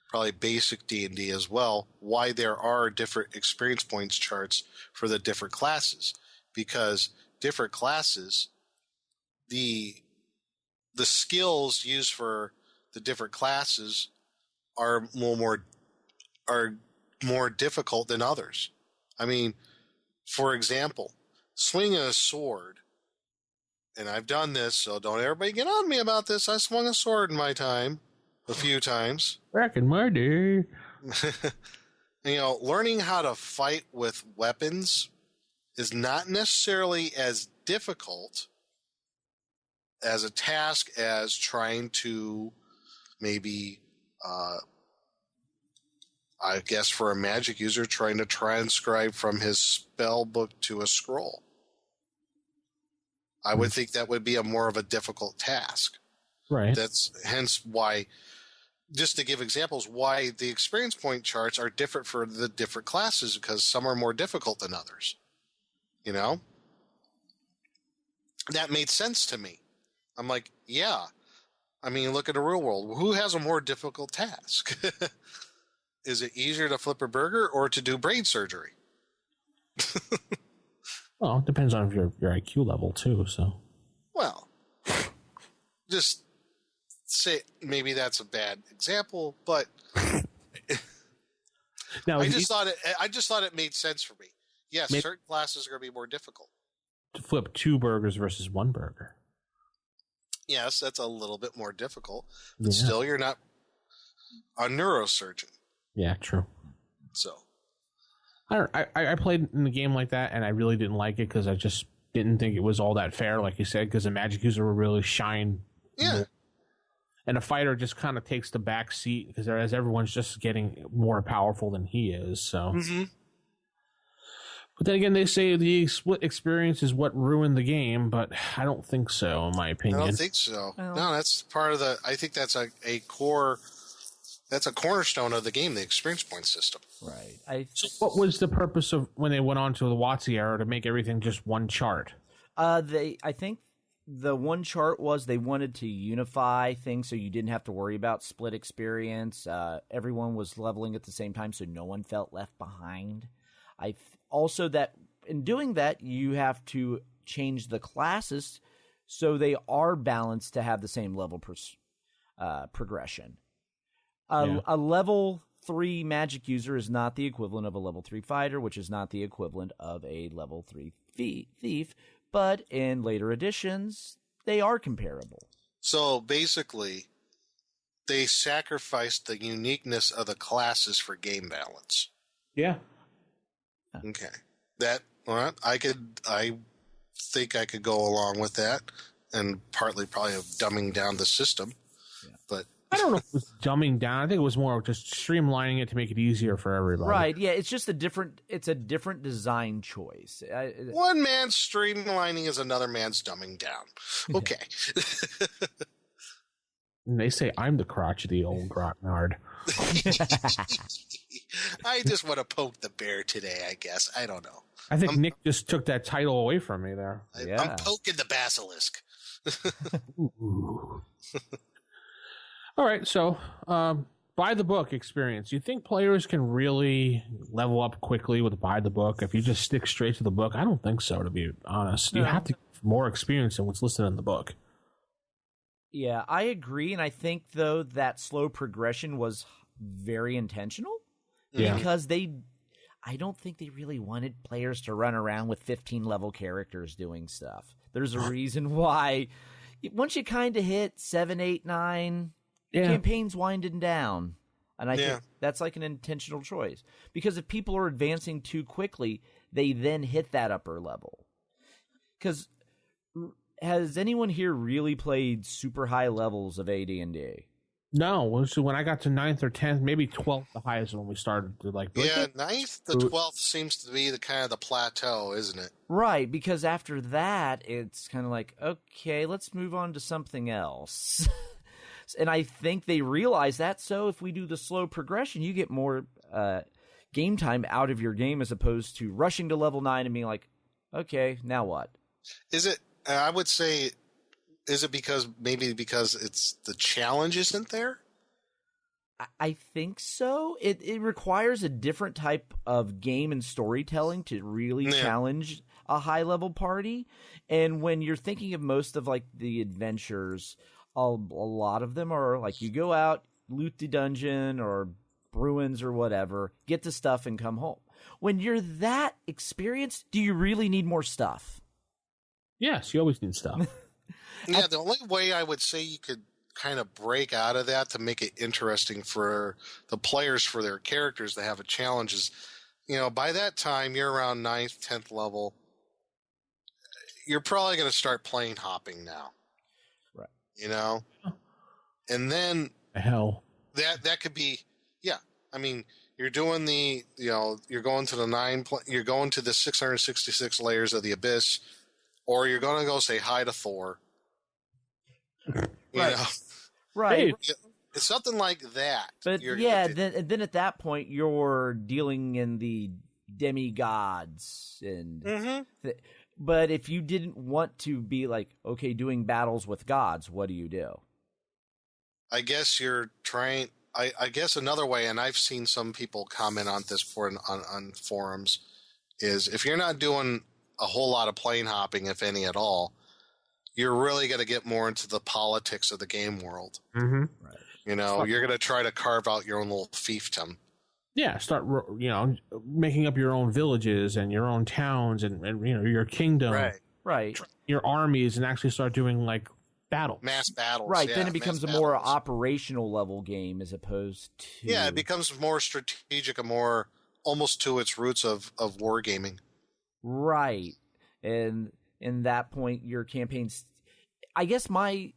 probably basic D&D as well, why there are different experience points charts for the different classes. Because different classes, the skills used for the different classes are more difficult than others. I mean, for example, swinging a sword, and I've done this, so don't everybody get on me about this. I swung a sword in my time a few times. Back in my day. Learning how to fight with weapons is not necessarily as difficult as a task as trying to maybe, I guess for a magic user, trying to transcribe from his spell book to a scroll. I would think that would be more of a difficult task. Right. That's hence why, just to give examples, why the experience point charts are different for the different classes, because some are more difficult than others. That made sense to me. I'm like, yeah. I mean, look at the real world. Who has a more difficult task? Is it easier to flip a burger or to do brain surgery? Well, it depends on your IQ level, too, so. Well, just say maybe that's a bad example, but now, I just thought it made sense for me. Yes, certain classes are going to be more difficult. To flip 2 burgers versus 1 burger. Yes, that's a little bit more difficult, but still, you're not a neurosurgeon. Yeah, true. So, I played in a game like that, and I really didn't like it because I just didn't think it was all that fair, like you said, because the magic user will really shine. Yeah. And a fighter just kind of takes the back seat because everyone's just getting more powerful than he is. So. Mm-hmm. But then again, they say the split experience is what ruined the game, but I don't think so, in my opinion. I don't think so. Well, no, that's part of I think that's a core. That's a cornerstone of the game, the experience point system. Right. So what was the purpose of when they went on to the WotC era to make everything just one chart? I think the one chart was they wanted to unify things so you didn't have to worry about split experience. Everyone was leveling at the same time, so no one felt left behind. Also, that in doing that, you have to change the classes so they are balanced to have the same level progression. A level 3 magic user is not the equivalent of a level 3 fighter, which is not the equivalent of a level 3 thief, but in later editions, they are comparable. So basically, they sacrificed the uniqueness of the classes for game balance. Yeah. Okay. I think I could go along with that, and partly probably of dumbing down the system. Yeah. But I don't know if it was dumbing down. I think it was more just streamlining it to make it easier for everybody. Right. Yeah. It's just a different design choice. One man's streamlining is another man's dumbing down. Okay. And they say I'm the crotchety old grognard. I just want to poke the bear today, I guess. I don't know. I think Nick just took that title away from me there. I'm poking the basilisk. All right, so buy the book experience. You think players can really level up quickly with buy the book if you just stick straight to the book? I don't think so, to be honest. You have to get more experience than what's listed in the book. Yeah, I agree, and I think, though, that slow progression was very intentional because I don't think they really wanted players to run around with 15-level characters doing stuff. There's a reason why once you kind of hit 7, 8, 9, campaign's winding down. And I think that's like an intentional choice. Because if people are advancing too quickly, they then hit that upper level. Because has anyone here really played super high levels of AD&D? No. So when I got to 9th or 10th, maybe 12th, the highest when we started to like. Yeah, 9th to 12th seems to be the kind of the plateau, isn't it? Right, because after that, it's kind of like, okay, let's move on to something else. And I think they realize that. So if we do the slow progression, you get more game time out of your game as opposed to rushing to level 9 and being like, okay, now what? Is it? I would say, is it because it's the challenge isn't there? I think so. It requires a different type of game and storytelling to really challenge a high level party. And when you're thinking of most of like the adventures, a lot of them are like you go out, loot the dungeon or Bruins or whatever, get the stuff and come home. When you're that experienced, do you really need more stuff? Yes, you always need stuff. Yeah, the only way I would say you could kind of break out of that to make it interesting for the players, for their characters to have a challenge is, by that time you're around 9th, 10th level. You're probably going to start plane hopping now. Right. And then hell, that could be, you're doing you're going to you're going to the 666 layers of the abyss, or you're going to go say hi to Thor. Right. It's something like that. But then at that point you're dealing in the demigods and but if you didn't want to be like, okay, doing battles with gods, what do you do? I guess you're trying. I guess another way, and I've seen some people comment on this on forums, is if you're not doing a whole lot of plane hopping, if any at all, you're really going to get more into the politics of the game world. Mm-hmm. Right. You're going to try to carve out your own little fiefdom. Yeah, start making up your own villages and your own towns and your kingdom, right, your armies, and actually start doing like battles, mass battles. Right, then it becomes a more operational level game as opposed to it becomes more strategic and more almost to its roots of wargaming. Right, and in that point, your campaigns. I guess my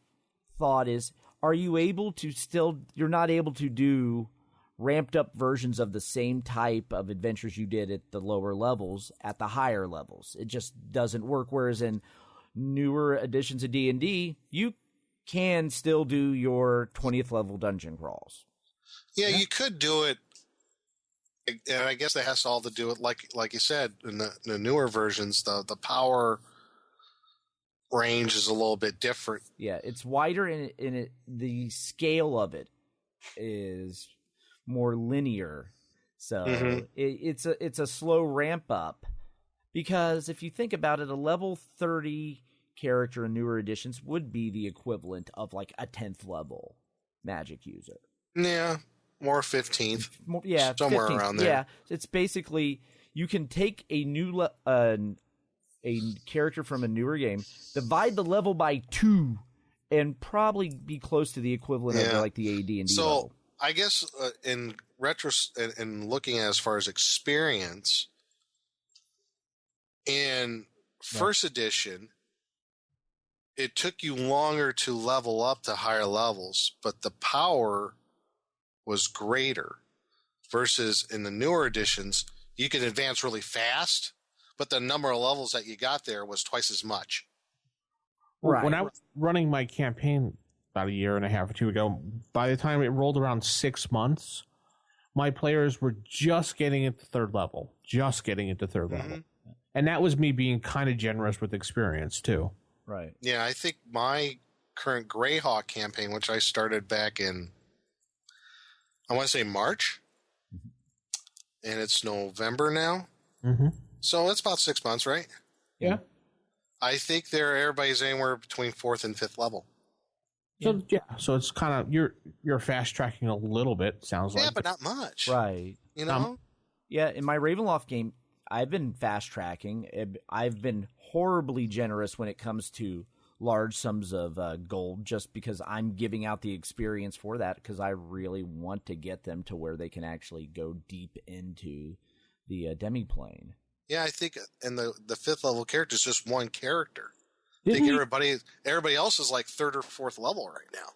thought is, are you able to still? You're not able to do ramped up versions of the same type of adventures you did at the lower levels at the higher levels. It just doesn't work. Whereas in newer editions of D&D, you can still do your 20th level dungeon crawls. Yeah, you could do it. And I guess that has all to do with, like you said, in the newer versions, the power range is a little bit different. Yeah, it's wider in the scale of it is more linear, so it's a slow ramp up, because if you think about it, a level 30 character in newer editions would be the equivalent of like a 10th level Magic user. Yeah, more 15th. Yeah, somewhere 15th. around there. Yeah, it's basically you can take a new a character from a newer game, divide the level by 2, and probably be close to the equivalent of like the AD&D so, level. I guess in in looking at as far as experience, in first edition, it took you longer to level up to higher levels, but the power was greater. Versus in the newer editions, you can advance really fast, but the number of levels that you got there was twice as much. Right. When I was running my campaign about a year and a half or 2 ago, by the time it rolled around 6 months, my players were just getting into third level. Level. And that was me being kind of generous with experience, too. Right. Yeah, I think my current Greyhawk campaign, which I started back in, I want to say March, and it's November now. Mm-hmm. So it's about 6 months, right? Yeah. I think everybody's anywhere between 4th and 5th level. So so it's kind of you're fast tracking a little bit. Sounds like, but not much, right? You know, yeah. In my Ravenloft game, I've been fast tracking. I've been horribly generous when it comes to large sums of gold, just because I'm giving out the experience for that, because I really want to get them to where they can actually go deep into the demiplane. Yeah, I think in the 5th level character is just one character. I think everybody else is like 3rd or 4th level right now.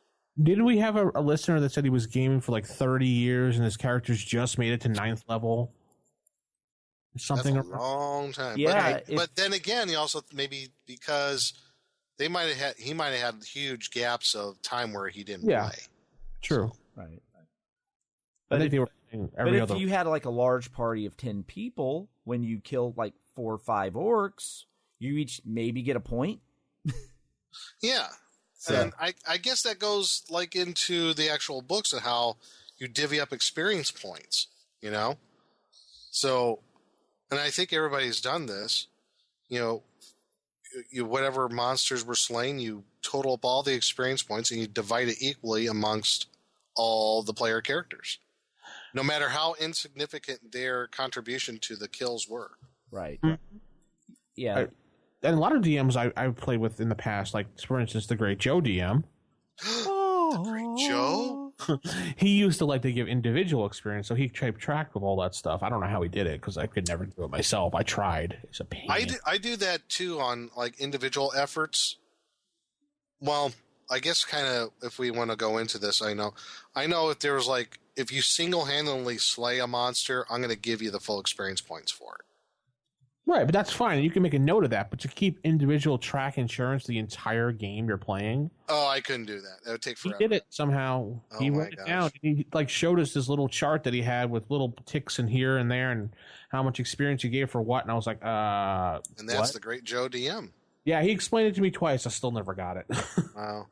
Didn't we have a listener that said he was gaming for like 30 years and his character's just made it to 9th level? Something. That's a long time. Yeah, but then again, he also maybe because he might have had huge gaps of time where he didn't play. True. Right. But if you had like a large party of 10 people, when you kill like 4 or 5 orcs, you each maybe get a point. Yeah. So. And I guess that goes like into the actual books and how you divvy up experience points, you know? So, and I think everybody's done this, you know, whatever monsters were slain, you total up all the experience points and you divide it equally amongst all the player characters, no matter how insignificant their contribution to the kills were. Right. Mm-hmm. Yeah. And a lot of DMs I've played with in the past, like, for instance, the Great Joe DM. The Great Joe? He used to like to give individual experience, so he kept track of all that stuff. I don't know how he did it, because I could never do it myself. I tried. It's a pain. I do that, too, on, like, individual efforts. Well, I guess kind of if we want to go into this, I know if there was, like, if you single-handedly slay a monster, I'm going to give you the full experience points for it. Right, but that's fine. You can make a note of that. But to keep individual track insurance the entire game you're playing... Oh, I couldn't do that. That would take forever. He did it somehow. Oh, he wrote it down. He like showed us this little chart that he had with little ticks in here and there and how much experience he gave for what. And I was like, And that's what? the Great Joe DM. Yeah, he explained it to me twice. I still never got it. Wow.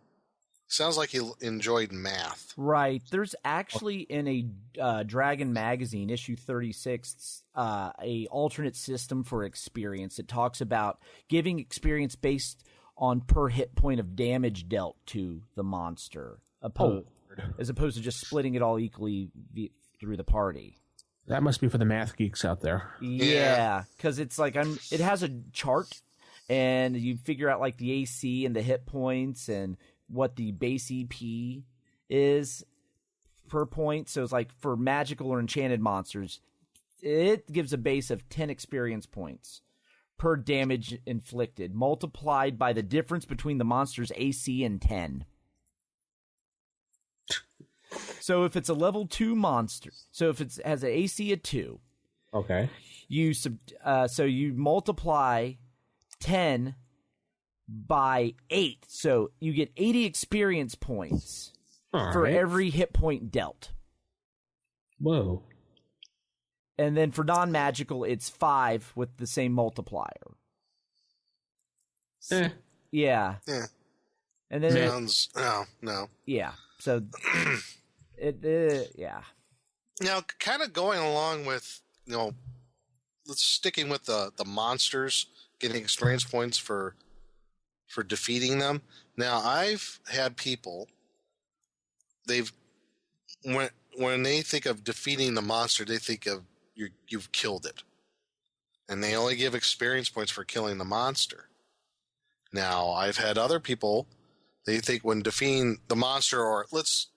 Sounds like he enjoyed math. Right. There's actually in a Dragon magazine, issue 36, a alternate system for experience. It talks about giving experience based on per hit point of damage dealt to the monster, as opposed to just splitting it all equally through the party. That must be for the math geeks out there. Yeah, because it's like it has a chart, and you figure out like the AC and the hit points and what the base EP is per point. So it's like for magical or enchanted monsters, it gives a base of 10 experience points per damage inflicted, multiplied by the difference between the monster's AC and 10. So if it's a level 2 monster, so if it has an AC of 2, okay, so you multiply 10 by 8, so you get 80 experience points for every hit point dealt. Whoa. And then for non-magical, it's 5 with the same multiplier. Yeah. And then Sounds... No. Yeah. So, yeah. Now, kind of going along with, sticking with the monsters, getting experience points for for defeating them. Now, I've had people, when they think of defeating the monster, they think of you've killed it. And they only give experience points for killing the monster. Now, I've had other people, they think when defeating the monster, or let's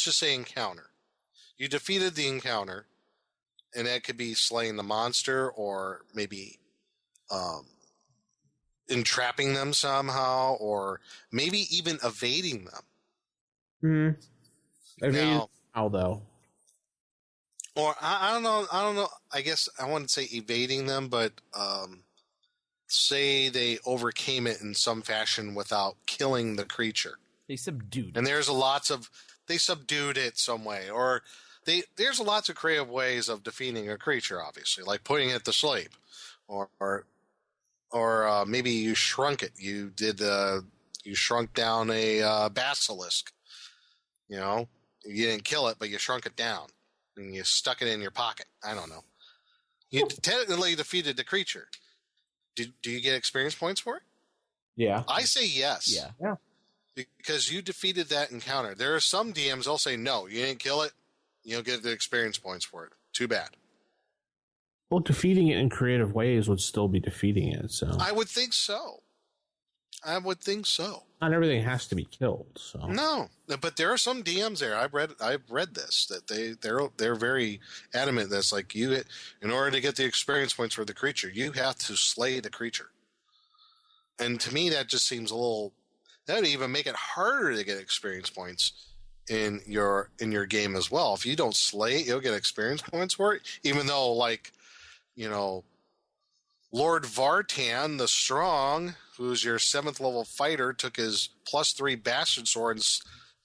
just say encounter. You defeated the encounter, and that could be slaying the monster, or maybe entrapping them somehow, or maybe even evading them. Evading how though? Or I don't know. I guess I wouldn't say evading them, but say they overcame it in some fashion without killing the creature. They subdued it. And they subdued it some way, or there's lots of creative ways of defeating a creature, obviously, like putting it to sleep, or maybe you shrunk it. You shrunk down a basilisk. You know, you didn't kill it, but you shrunk it down and you stuck it in your pocket. I don't know. You technically defeated the creature. Do you get experience points for it? Yeah. I say yes. Yeah. Because you defeated that encounter. There are some DMs that'll say, no, you didn't kill it. You don't get the experience points for it. Too bad. Well, defeating it in creative ways would still be defeating it. So I would think so. Not everything has to be killed. So no, but there are some DMs there. I've read this that they're very adamant. That's like in order to get the experience points for the creature, you have to slay the creature. And to me, that just seems a little. That would even make it harder to get experience points in your game as well. If you don't slay it, you'll get experience points for it. Even though, like, Lord Vartan the Strong, who's your 7th level fighter, took his +3 bastard sword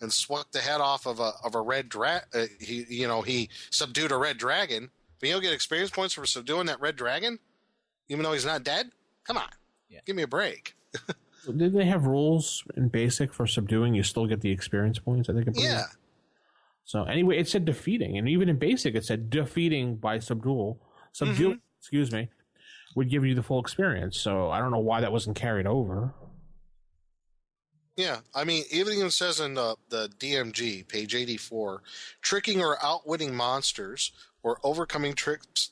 and swept the head off of a red dragon. He subdued a red dragon. But you'll get experience points for subduing that red dragon, even though he's not dead. Come on, give me a break. Did they have rules in basic for subduing? You still get the experience points, I think. Yeah. So anyway, it said defeating, and even in basic, it said defeating by subdual. Excuse me, would give you the full experience. So I don't know why that wasn't carried over. Yeah, I mean, even says in the DMG, page 84, tricking or outwitting monsters or overcoming tricks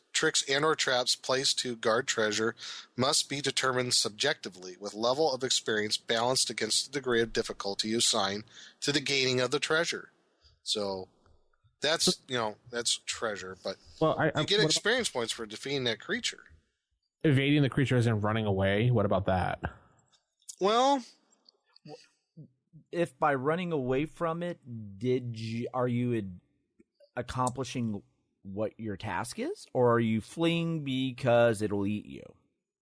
and or traps placed to guard treasure must be determined subjectively with level of experience balanced against the degree of difficulty you assign to the gaining of the treasure. So that's treasure, but you get experience points for defeating that creature. Evading the creature isn't running away. What about that? Well, if by running away from it, are you accomplishing what your task is, or are you fleeing because it'll eat you?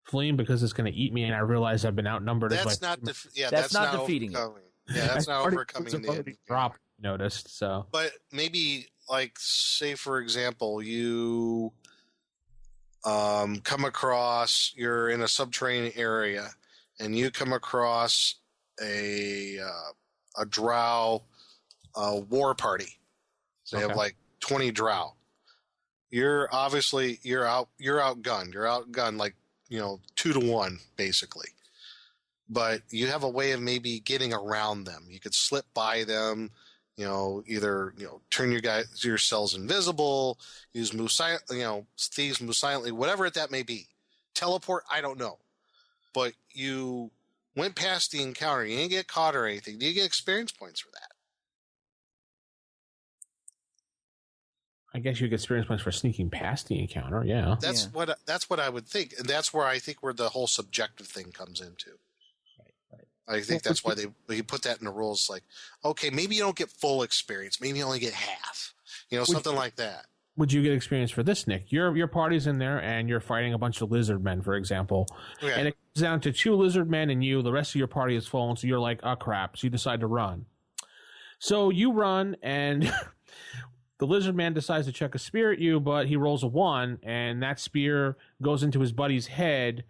Fleeing because it's going to eat me, and I realize I've been outnumbered. That's not defeating it. Yeah, that's not overcoming the drop. Noticed so, but maybe like say for example, you come across, you're in a subterranean area, and you come across a drow war party. So they have like 20 drow. You're outgunned. You're outgunned like 2-1 basically. But you have a way of maybe getting around them. You could slip by them. Either turn yourselves invisible, use thieves move silently, whatever that may be. Teleport, I don't know. But you went past the encounter, you didn't get caught or anything. Do you get experience points for that? I guess you get experience points for sneaking past the encounter, yeah. That's what I would think. And that's where the whole subjective thing comes into. I think that's why they put that in the rules. Like, okay, maybe you don't get full experience. Maybe you only get half. Something like that. Would you get experience for this, Nick? Your party's in there, and you're fighting a bunch of lizard men, for example. Okay. And it comes down to 2 lizard men and you. The rest of your party is fallen, so you're like, oh, crap. So you decide to run. So you run, and the lizard man decides to chuck a spear at you, but he rolls a 1, and that spear goes into his buddy's head,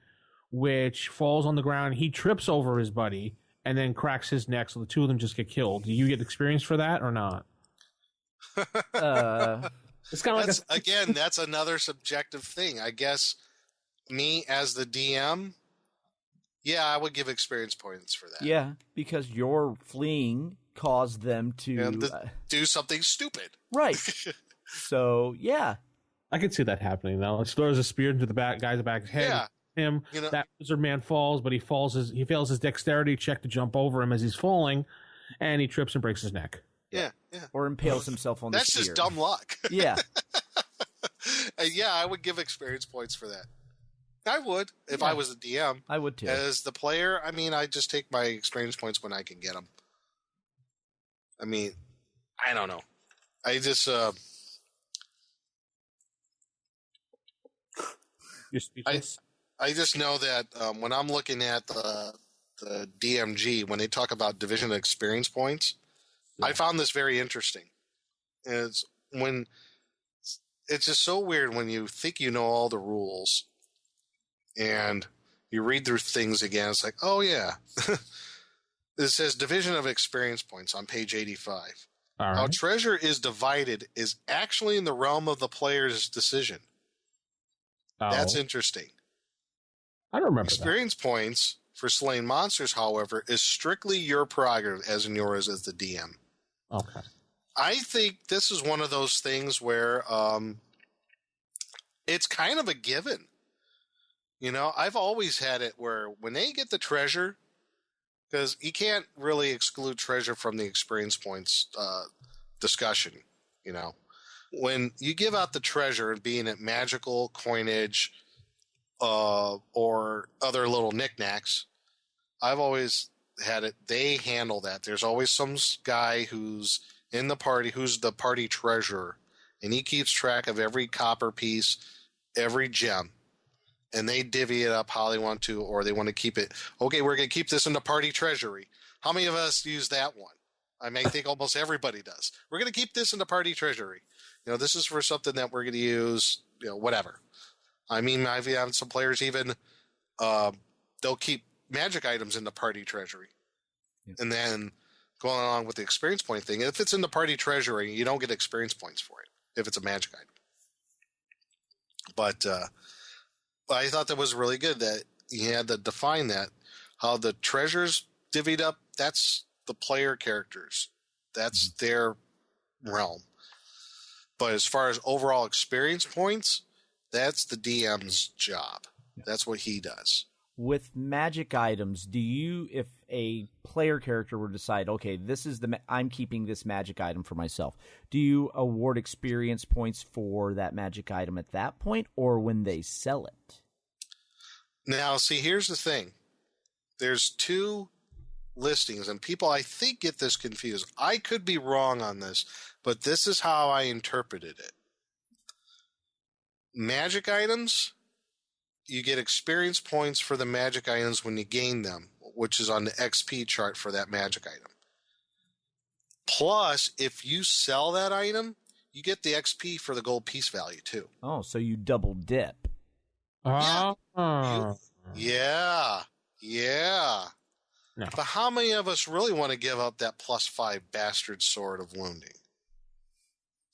which falls on the ground. He trips over his buddy and then cracks his neck, so the 2 of them just get killed. Do you get experience for that or not? It's kind of like that's another subjective thing. I guess me as the DM, Yeah, I would give experience points for that. Yeah, because your fleeing caused them to do something stupid. Right. So, yeah. I could see that happening, though. It throws a spear into the guy's back head. Yeah. Him, that wizard man falls, but he fails his dexterity check to jump over him as he's falling, and he trips and breaks his neck. Yeah. Or impales himself on the spear. That's just dumb luck. Yeah. Yeah, I would give experience points for that. I would, if I was the DM. I would, too. As the player, I mean, I just take my experience points when I can get them. I mean, I don't know. I just... I just know that when I'm looking at the DMG, when they talk about division experience points, I found this very interesting. It's just so weird when you think you know all the rules and you read through things again. It's like, oh yeah, it says division of experience points on page 85. All right. How treasure is divided is actually in the realm of the player's decision. Oh. That's interesting. I don't remember experience points for slaying monsters, however, is strictly your prerogative as in yours as the DM. Okay. I think this is one of those things where it's kind of a given. You know, I've always had it where when they get the treasure, because you can't really exclude treasure from the experience points discussion, you know. When you give out the treasure, being it magical, coinage, or other little knickknacks, I've always had it, they handle that. There's always some guy who's in the party, who's the party treasurer, and he keeps track of every copper piece, every gem, and they divvy it up how they want to, or they want to keep it. Okay, we're going to keep this in the party treasury. How many of us use that one? I mean, I think almost everybody does. We're going to keep this in the party treasury. You know, this is for something that we're going to use, you know, whatever. I mean, I've had some players even, they'll keep magic items in the party treasury. Yeah. And then going along with the experience point thing, if it's in the party treasury, you don't get experience points for it if it's a magic item. But I thought that was really good that you had to define that, how the treasures divvied up, that's the player characters. That's their realm. But as far as overall experience points, that's the DM's job. That's what he does. With magic items, do you, if a player character were to decide, okay, this is I'm keeping this magic item for myself, do you award experience points for that magic item at that point or when they sell it? Now, see, here's the thing. There's two listings, and people, I think, get this confused. I could be wrong on this, but this is how I interpreted it. Magic items, you get experience points for the magic items when you gain them, which is on the XP chart for that magic item. Plus, if you sell that item, you get the XP for the gold piece value too. Oh, so you double dip. Yeah. Yeah. No. But how many of us really want to give up that +5 bastard sword of wounding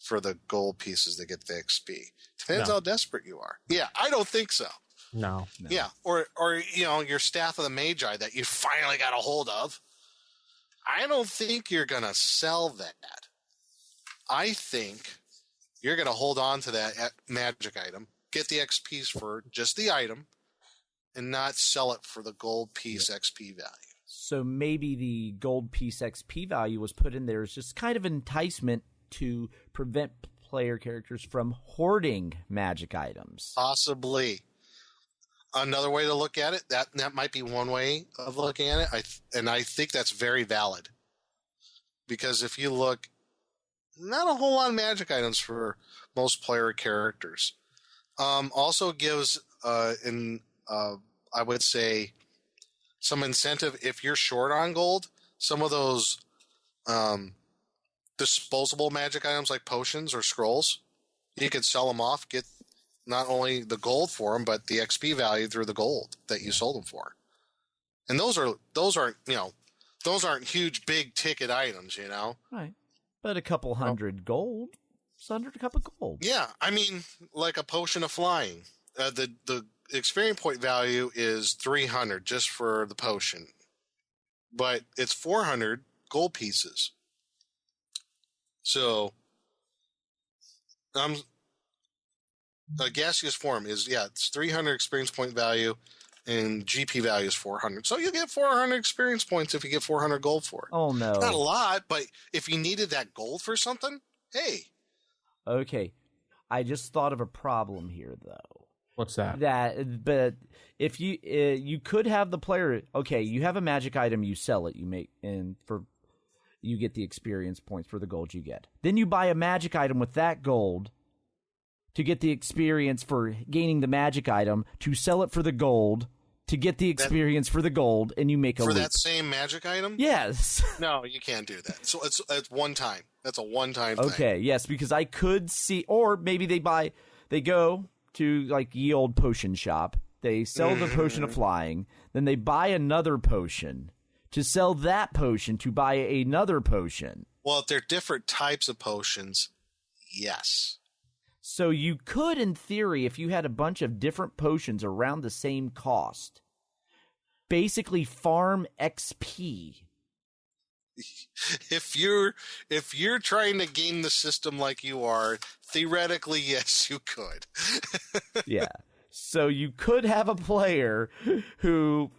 for the gold pieces that get the XP? Depends how desperate you are. Yeah, I don't think so. No. Yeah, or you know, your Staff of the Magi that you finally got a hold of. I don't think you're going to sell that. I think you're going to hold on to that magic item, get the XPs for just the item, and not sell it for the gold piece XP value. So maybe the gold piece XP value was put in there as just kind of enticement to prevent player characters from hoarding magic items. Possibly. Another way to look at it, that might be one way of looking at it, and I think that's very valid. Because if you look, not a whole lot of magic items for most player characters. Also gives, I would say, some incentive if you're short on gold. Some of those disposable magic items like potions or scrolls, you could sell them off, get not only the gold for them, but the XP value through the gold that you sold them for. And those aren't huge, big ticket items, you know? Right. But a couple hundred gold, it's under a cup of gold. Yeah. I mean, like a potion of flying. The experience point value is 300 just for the potion, but it's 400 gold pieces. So, a gaseous form is, it's 300 experience point value, and GP value is 400. So you get 400 experience points if you get 400 gold for it. Oh, no. Not a lot, but if you needed that gold for something, hey. Okay. I just thought of a problem here, though. What's that? But if you could have the player, okay, you have a magic item, you sell it, you get the experience points for the gold you get. Then you buy a magic item with that gold to get the experience for gaining the magic item, to sell it for the gold, to get the experience for the gold, and you make a loop. For that same magic item? Yes. No, you can't do that. So it's one time. That's a one-time thing. Okay, yes, because I could see, or maybe they go to like ye old potion shop, they sell the potion of flying, then they buy another potion to sell that potion to buy another potion. Well, if they're different types of potions, yes. So you could, in theory, if you had a bunch of different potions around the same cost, basically farm XP. If you're trying to game the system like you are, theoretically, yes, you could. Yeah. So you could have a player who...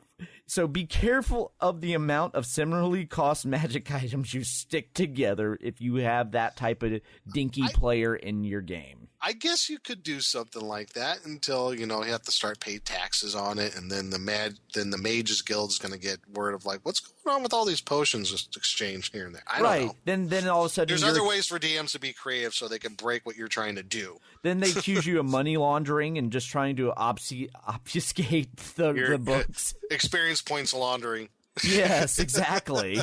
So be careful of the amount of similarly cost magic items you stick together if you have that type of dinky player in your game. I guess you could do something like that until, you have to start paying taxes on it, and then the Mages Guild is going to get word of like, what's going on with all these potions just exchanged here and there. I don't know. Then all of a sudden there's other ways for DMs to be creative so they can break what you're trying to do. Then they accuse you of money laundering and just trying to obfuscate the books. Experience points laundering. Yes, exactly.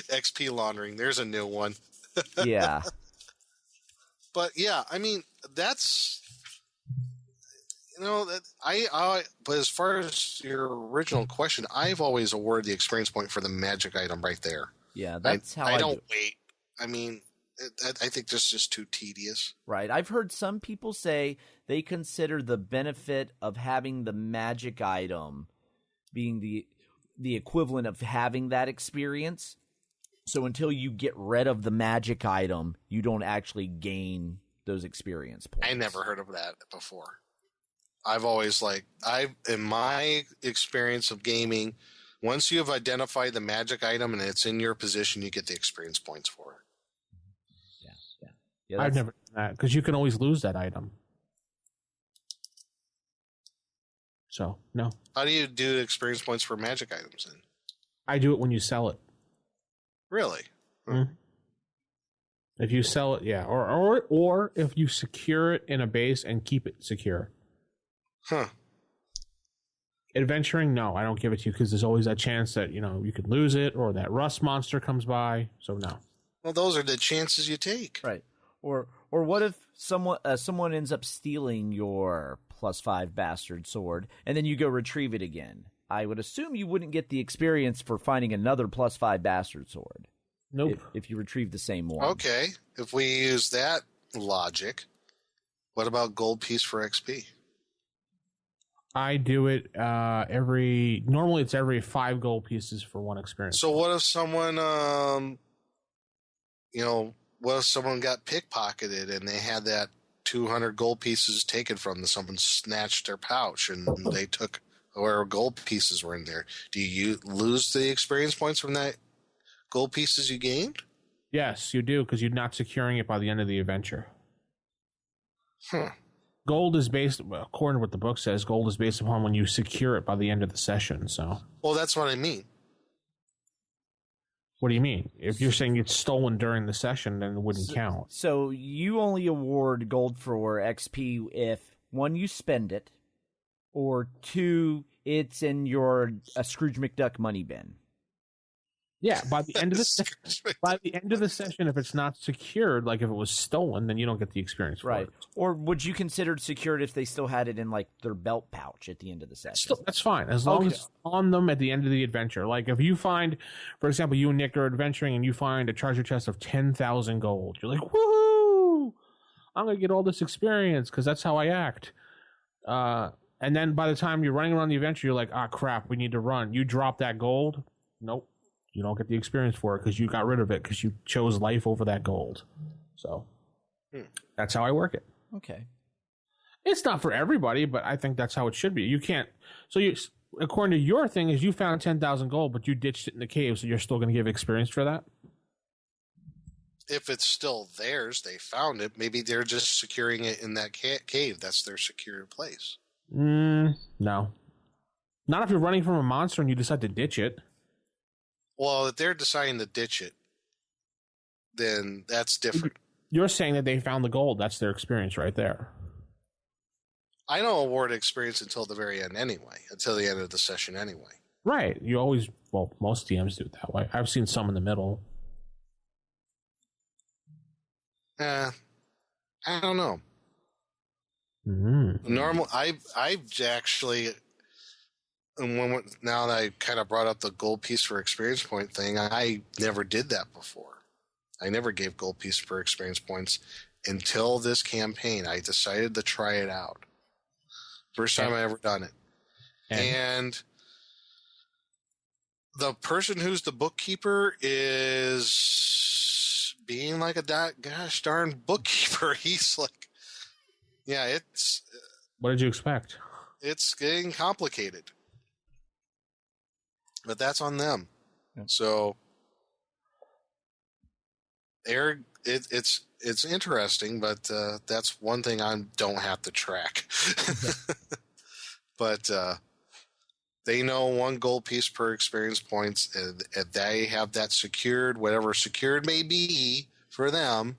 XP laundering. There's a new one. Yeah. But yeah, I mean, that's, but as far as your original question, I've always awarded the experience point for the magic item right there. Yeah, that's how I don't wait. I mean, I think this is just too tedious. Right. I've heard some people say they consider the benefit of having the magic item being the equivalent of having that experience. So until you get rid of the magic item, you don't actually gain those experience points. I never heard of that before. I've always in my experience of gaming, once you have identified the magic item and it's in your position, you get the experience points for it. Yeah. I've never done that because you can always lose that item. So, no. How do you do experience points for magic items then? I do it when you sell it. Really? Mm-hmm. If you sell it, yeah. Or if you secure it in a base and keep it secure. Huh. Adventuring, no, I don't give it to you because there's always that chance that, you could lose it or that rust monster comes by. So, no. Well, those are the chances you take. Right. Or what if someone ends up stealing your +5 bastard sword and then you go retrieve it again? I would assume you wouldn't get the experience for finding another +5 bastard sword. Nope. If you retrieve the same one. Okay. If we use that logic, what about gold piece for XP? I do it normally it's every 5 gold pieces for 1 experience. So what if someone, what if someone got pickpocketed and they had that 200 gold pieces taken from them? Someone snatched their pouch and they took where gold pieces were in there. Do you lose the experience points from that gold pieces you gained? Yes, you do, because you're not securing it by the end of the adventure. Huh. Gold is based, according to what the book says, gold is based upon when you secure it by the end of the session. So, well, that's what I mean. What do you mean? If you're saying it's stolen during the session, then it wouldn't count. So you only award gold for XP if, 1, you spend it, or 2, it's in your Scrooge McDuck money bin. Yeah, by the end of the session, if it's not secured, like if it was stolen, then you don't get the experience for it. Or would you consider it secured if they still had it in like their belt pouch at the end of the session? That's fine, as long as it's on them at the end of the adventure. Like if you find, for example, you and Nick are adventuring and you find a treasure chest of 10,000 gold, you're like, woohoo! I'm gonna get all this experience because that's how I act. And then by the time you're running around the adventure, you're like, ah, crap, we need to run. You drop that gold. Nope. You don't get the experience for it because you got rid of it because you chose life over that gold. So that's how I work it. Okay. It's not for everybody, but I think that's how it should be. You can't. So you, according to your thing, is you found 10,000 gold, but you ditched it in the cave, so you're still going to give experience for that? If it's still theirs, they found it. Maybe they're just securing it in that cave. That's their secure place. No. Not if you're running from a monster and you decide to ditch it. Well, if they're deciding to ditch it, then that's different. You're saying that they found the gold. That's their experience right there. I don't award experience until the very end anyway, until the end of the session anyway. Right. You always, well, most DMs do it that way. I've seen some in the middle. I don't know. Mm-hmm. Normal. I've actually, now that I kind of brought up the gold piece for experience point thing, I never did that before. I never gave gold piece for experience points until this campaign. I decided to try it out. First time I ever done it. And the person who's the bookkeeper is being like a gosh darn bookkeeper. He's like, yeah, it's... What did you expect? It's getting complicated. But that's on them. Yeah. So, it's interesting, but that's one thing I don't have to track. But they know one gold piece per experience points, and they have that secured, whatever secured may be for them,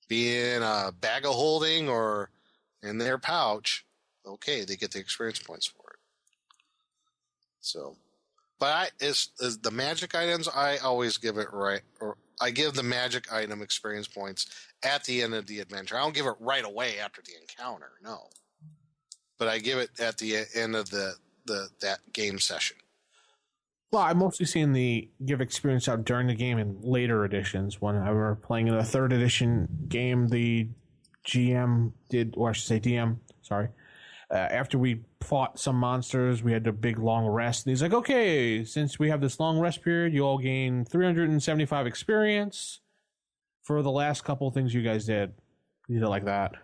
be in a bag of holding or in their pouch. Okay, they get the experience points for it. So, but as the magic items, I always give it right, or I give the magic item experience points at the end of the adventure. I don't give it right away after the encounter, no. But I give it at the end of that game session. Well, I've mostly seen the give experience out during the game in later editions. When I were playing in a 3rd edition game, the GM did, or I should say DM, sorry. After we fought some monsters, we had a big long rest. And he's like, okay, since we have this long rest period, you all gain 375 experience for the last couple of things you guys did. You did it like that.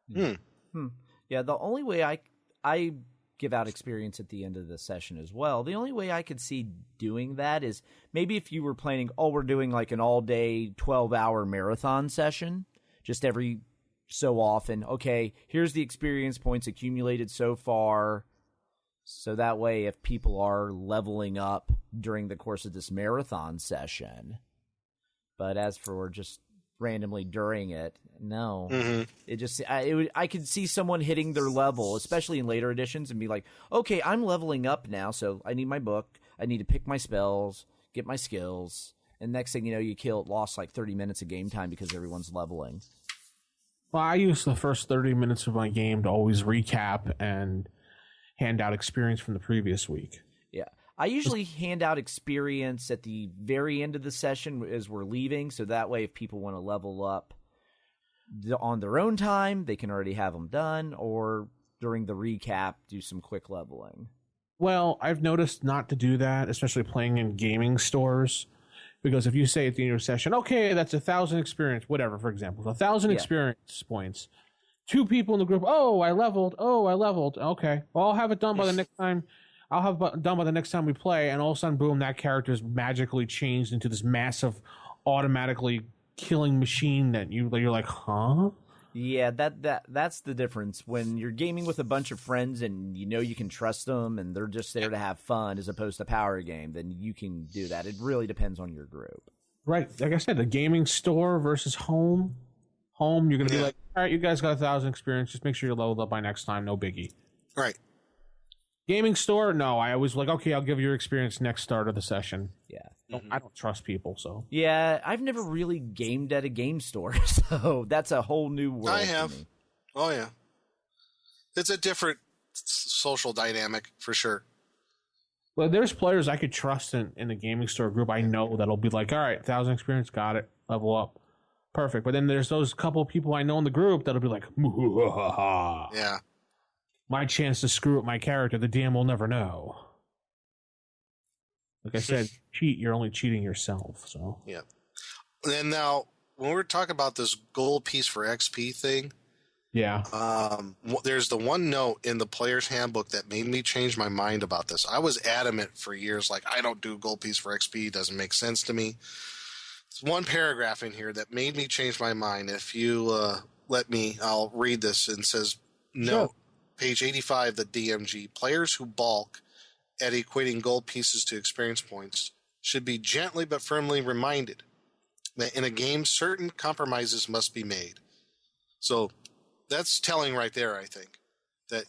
Yeah, the only way I give out experience at the end of the session as well, the only way I could see doing that is maybe if you were planning, we're doing like an all-day 12-hour marathon session, just every so often. Okay, here's the experience points accumulated so far. So that way, if people are leveling up during the course of this marathon session, but as for just randomly during it, no. It just I could see someone hitting their level, especially in later editions, and be like, okay, I'm leveling up now, so I need my book, I need to pick my spells, get my skills, and next thing you know, you lost like 30 minutes of game time because everyone's leveling. Well, I use the first 30 minutes of my game to always recap and hand out experience from the previous week. Yeah. I usually hand out experience at the very end of the session as we're leaving, so that way if people want to level up on their own time, they can already have them done, or during the recap, do some quick leveling. Well, I've noticed not to do that, especially playing in gaming stores. Because if you say at the end of the session, okay, that's 1,000 experience, whatever, for example, 1,000 experience points. 2 people in the group, I leveled. Okay, well, I'll have it done by the next time. I'll have it done by the next time we play, and all of a sudden, boom, that character is magically changed into this massive, automatically killing machine that you're like, huh? Yeah, that's the difference. When you're gaming with a bunch of friends and you know you can trust them and they're just there to have fun as opposed to power game, then you can do that. It really depends on your group. Right. Like I said, the gaming store versus home. Home, you're going to be like, all right, you guys got 1,000 experience. Just make sure you're leveled up by next time. No biggie. Right. Gaming store, no. I always like, okay, I'll give you your experience next start of the session. Yeah. I don't trust people, so. Yeah, I've never really gamed at a game store, so that's a whole new world. I have. For me. Oh, yeah. It's a different social dynamic, for sure. Well, there's players I could trust in the gaming store group. I know that'll be like, all right, 1,000 experience, got it, level up. Perfect. But then there's those couple of people I know in the group that'll be like, yeah. my chance to screw up my character, the DM will never know. Like I said, cheat, you're only cheating yourself. So yeah. And now, when we're talking about this gold piece for XP thing, yeah, there's the one note in the player's handbook that made me change my mind about this. I was adamant for years, like, I don't do gold piece for XP. It doesn't make sense to me. There's one paragraph in here that made me change my mind. If you let me, I'll read this. And it says, note, page 85, the DMG, players who balk at equating gold pieces to experience points should be gently but firmly reminded that in a game, certain compromises must be made. So that's telling right there, I think, that,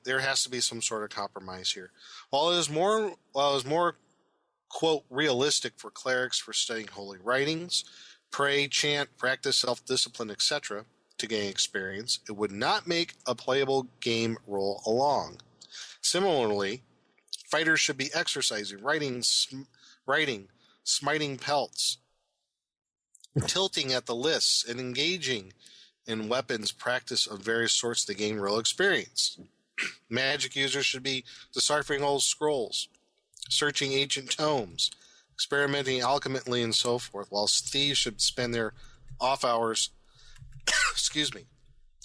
there has to be some sort of compromise here. While it is more, quote, realistic for clerics for studying holy writings, pray, chant, practice self-discipline, etc., to gain experience, it would not make a playable game roll along. Similarly, fighters should be exercising, writing, smiting pelts, tilting at the lists, and engaging in weapons practice of various sorts to gain real experience. Magic users should be deciphering old scrolls, searching ancient tomes, experimenting alchemically, and so forth, whilst thieves should spend their off hours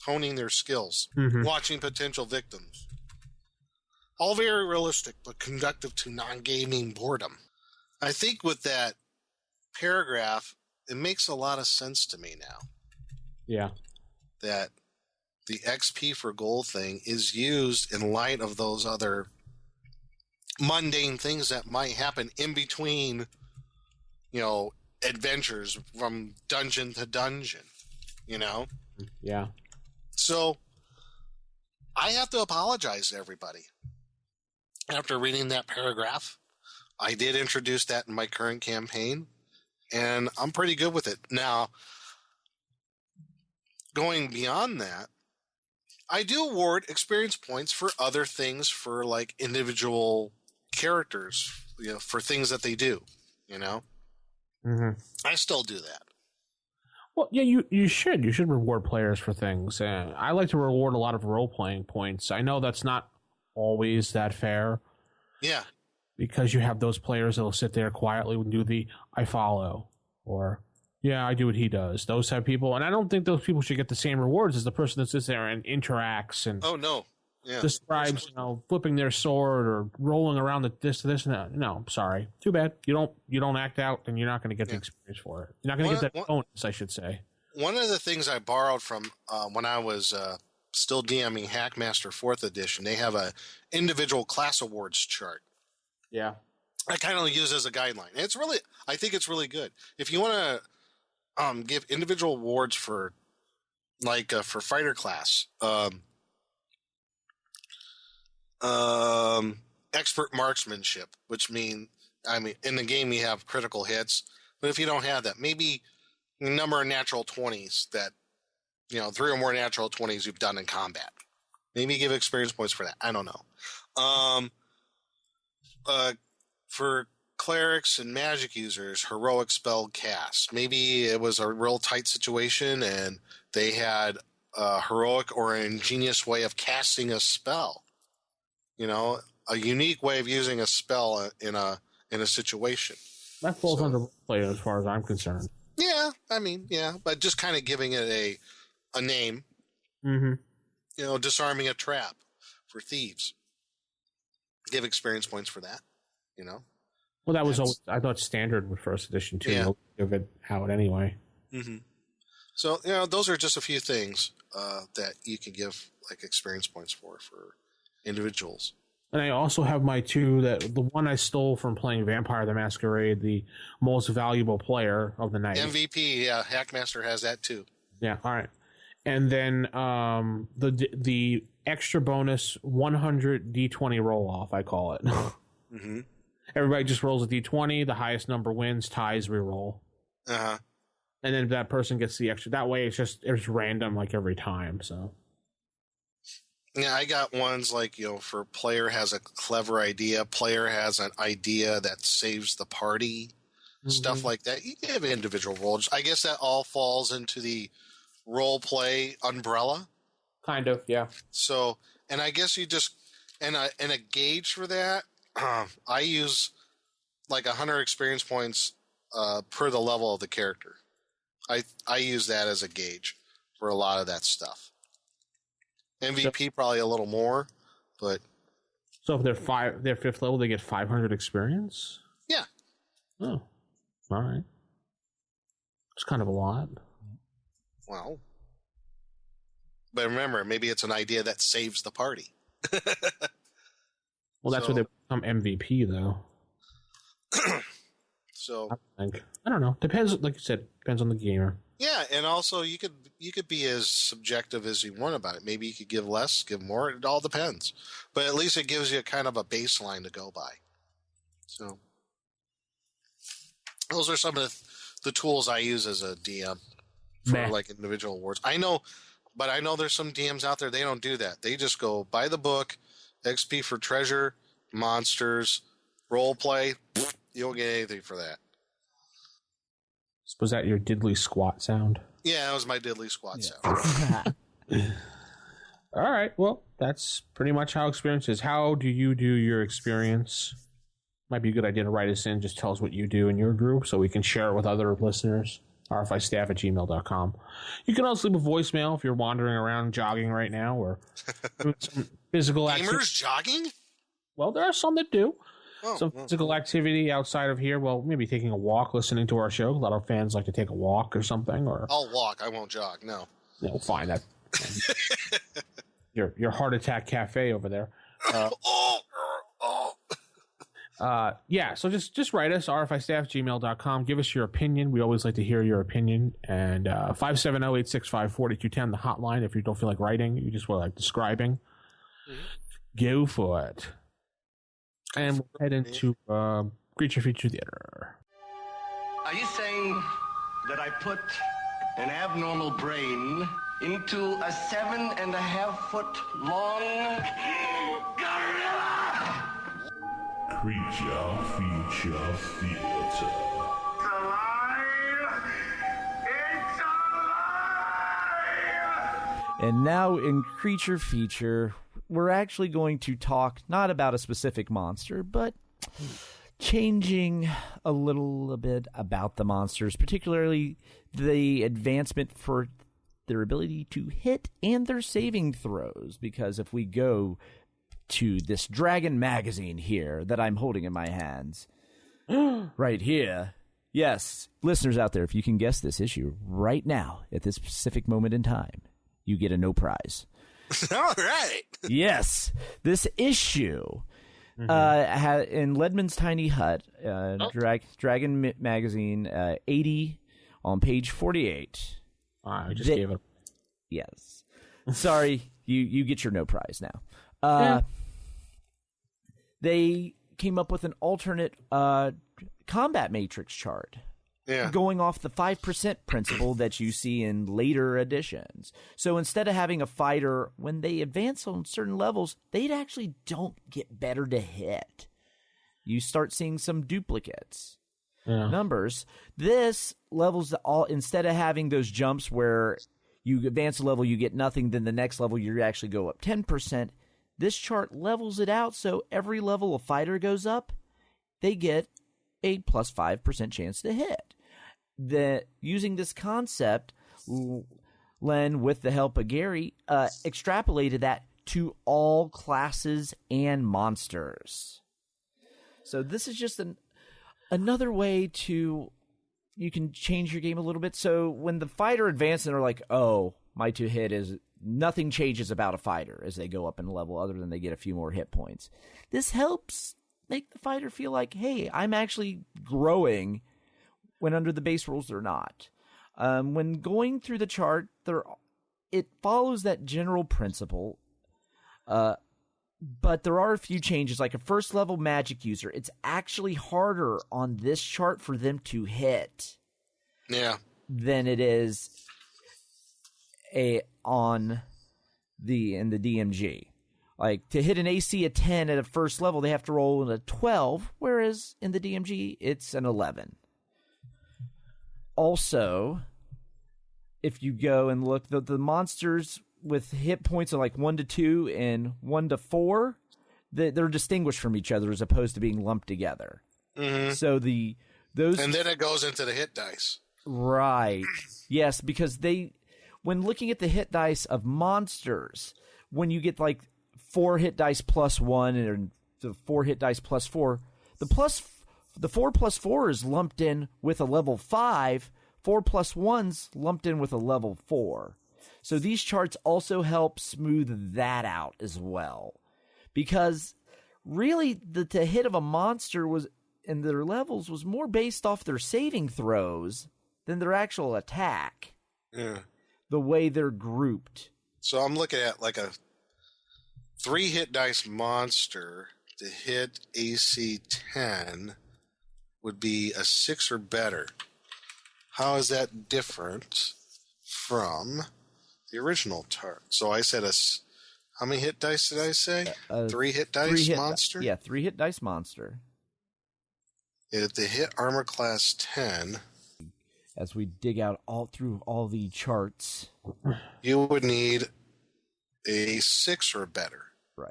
honing their skills, watching potential victims. All very realistic, but conducive to non-gaming boredom. I think with that paragraph, it makes a lot of sense to me now. Yeah. That the XP for gold thing is used in light of those other mundane things that might happen in between, adventures from dungeon to dungeon, Yeah. So I have to apologize to everybody. After reading that paragraph, I did introduce that in my current campaign, and I'm pretty good with it. Now, going beyond that, I do award experience points for other things, for like individual characters, for things that they do, I still do that. Well, yeah, you should. You should reward players for things. I like to reward a lot of role-playing points. I know that's not always that fair. Yeah. Because you have those players that will sit there quietly and do the I follow, or yeah, I do what he does. Those type of people. And I don't think those people should get the same rewards as the person that sits there and interacts and describes, flipping their sword or rolling around this and that. No, sorry. Too bad. You don't act out, and you're not going to get the experience for it. You're not going to get that bonus, I should say. One of the things I borrowed from when I was still DMing Hackmaster 4th edition, they have a individual class awards chart. Yeah. I kind of use as a guideline. I think it's really good. If you want to give individual awards for, for fighter class, expert marksmanship, which in the game you have critical hits, but if you don't have that, maybe a number of natural 20s that, 3 or more natural 20s you've done in combat. Maybe give experience points for that. I don't know. For clerics and magic users, heroic spell cast. Maybe it was a real tight situation and they had a heroic or an ingenious way of casting a spell. A unique way of using a spell in a situation. That falls under player as far as I'm concerned. Yeah, but just kind of giving it a name. Mm-hmm. Disarming a trap for thieves. Give experience points for that. Well, that was always, I thought, standard with first edition too. Yeah. Give it out anyway. Mm-hmm. So those are just a few things that you can give experience points for individuals. And I also have my two, the one I stole from playing Vampire the Masquerade, the most valuable player of the night. MVP, yeah, Hackmaster has that too. Yeah, all right. And then the extra bonus 100 D20 roll off, I call it. Mm-hmm. Everybody just rolls a D20. The highest number wins. Ties reroll. Uh-huh. And then that person gets the extra. That way, it's random every time. So. Yeah, I got ones for player has a clever idea. Player has an idea that saves the party. Mm-hmm. Stuff like that. You have individual roles. I guess that all falls into the role play umbrella. Kind of, yeah. So and I guess you just and a gauge for that. I use like 100 experience points per the level of the character. I use that as a gauge for a lot of that stuff. MVP probably a little more, but so if they're 5th level, they get 500 experience. Yeah. Oh, all right. It's kind of a lot. Well, but remember, maybe it's an idea that saves the party. Well, that's where they become MVP, though. So I don't know. Depends, like you said, depends on the gamer. Yeah, and also you could be as subjective as you want about it. Maybe you could give less, give more. It all depends. But at least it gives you kind of a baseline to go by. So those are some of the tools I use as a DM for like individual awards. I know there's some DMs out there, they don't do that. They just go by the book, XP for treasure, monsters, role play. You don't get anything for that. Was that your diddly squat sound? Yeah, that was my diddly squat sound. All right. Well, that's pretty much how experience is. How do you do your experience? Might be a good idea to write us in. Just tell us what you do in your group so we can share it with other listeners. rfistaff@gmail.com. You can also leave a voicemail if you're wandering around jogging right now or doing some physical activity. Gamers jogging? Well, there are some that do. Some well. physical activity outside of here. Well, maybe taking a walk, listening to our show. A lot of fans like to take a walk or something. Or I'll walk. I won't jog. No. No, fine. That your heart attack cafe over there. Yeah. So just write us rfistaff@gmail.com. Give us your opinion. We always like to hear your opinion. And 570-865-4210, the hotline. If you don't feel like writing, you just feel like describing. Go for it. And we'll head into Creature Feature Theater. Are you saying that I put an abnormal brain into a 7.5-foot long gorilla? Creature Feature Theater. It's alive! It's alive! And now in Creature Feature, we're actually going to talk not about a specific monster, but changing a little bit about the monsters, particularly the advancement for their ability to hit and their saving throws. Because if we go to this Dragon magazine here that I'm holding in my hands, right here, yes, listeners out there, if you can guess this issue right now at this specific moment in time, you get a no prize. All right. Yes, this issue in Ledman's Tiny Hut, Dragon Magazine 80 on page 48. I just gave it. Yes. Sorry, you get your no prize now. They came up with an alternate combat matrix chart. Yeah. Going off the 5% principle that you see in later editions. So instead of having a fighter, when they advance on certain levels, they actually don't get better to hit. You start seeing some duplicates. Numbers. This levels all, instead of having those jumps where you advance a level, you get nothing, then the next level you actually go up 10%. This chart levels it out, so every level a fighter goes up, they get a plus 5% chance to hit. Using this concept, Len, with the help of Gary, extrapolated that to all classes and monsters. So this is just another way you can change your game a little bit. So when the fighter advances and they're like, oh, my to hit is, nothing changes about a fighter as they go up in level other than they get a few more hit points. This helps make the fighter feel like, hey, I'm actually growing, when under the base rules they're not. When going through the chart, it follows that general principle, but there are a few changes. Like a first level magic user, it's actually harder on this chart for them to hit than it is in the DMG. Like, to hit an AC of 10 at a first level, they have to roll a 12, whereas in the DMG, it's an 11. Also, if you go and look, the monsters with hit points of like 1 to 2 and 1 to 4, they're distinguished from each other as opposed to being lumped together. Mm-hmm. So those and then it goes into the hit dice. Right. Yes, because when looking at the hit dice of monsters, when you get like 4 hit dice plus 1 and the 4 hit dice plus 4, the 4 plus 4 is lumped in with a level 5. 4 plus 1's lumped in with a level 4. So these charts also help smooth that out as well. Because really the hit of a monster was and their levels was more based off their saving throws than their actual attack. Yeah. The way they're grouped. So I'm looking at like a 3 hit dice monster to hit AC 10 would be a 6 or better. How is that different from the original chart? So I said how many hit dice did I say? 3 hit dice monster? Yeah, 3 hit dice monster. If they hit armor class 10, as we dig out through all the charts, you would need a 6 or better. Right.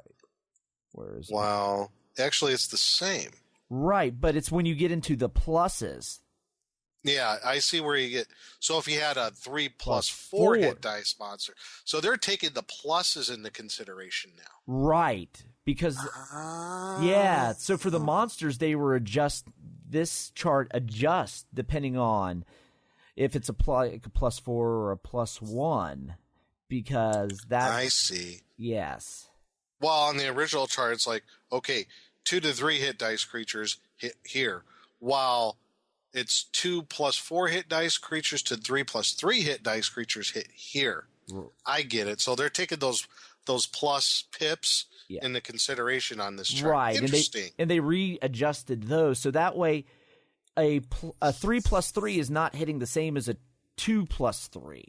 Wow. Actually, it's the same. Right, but it's when you get into the pluses. Yeah, I see where you get. So if you had a 3 plus 4 hit dice monster, so they're taking the pluses into consideration now. Right, because yeah. So for the monsters, they were this chart adjusts depending on if it's a plus 4 or a plus 1, because that I see. Yes. Well, on the original chart, it's like, okay, 2 to 3 hit dice creatures hit here, while it's 2 plus 4 hit dice creatures to 3 plus 3 hit dice creatures hit here. I get it. So they're taking those plus pips into consideration on this chart. Right. Interesting. And they readjusted those. So that way a 3 plus 3 is not hitting the same as a 2 plus 3.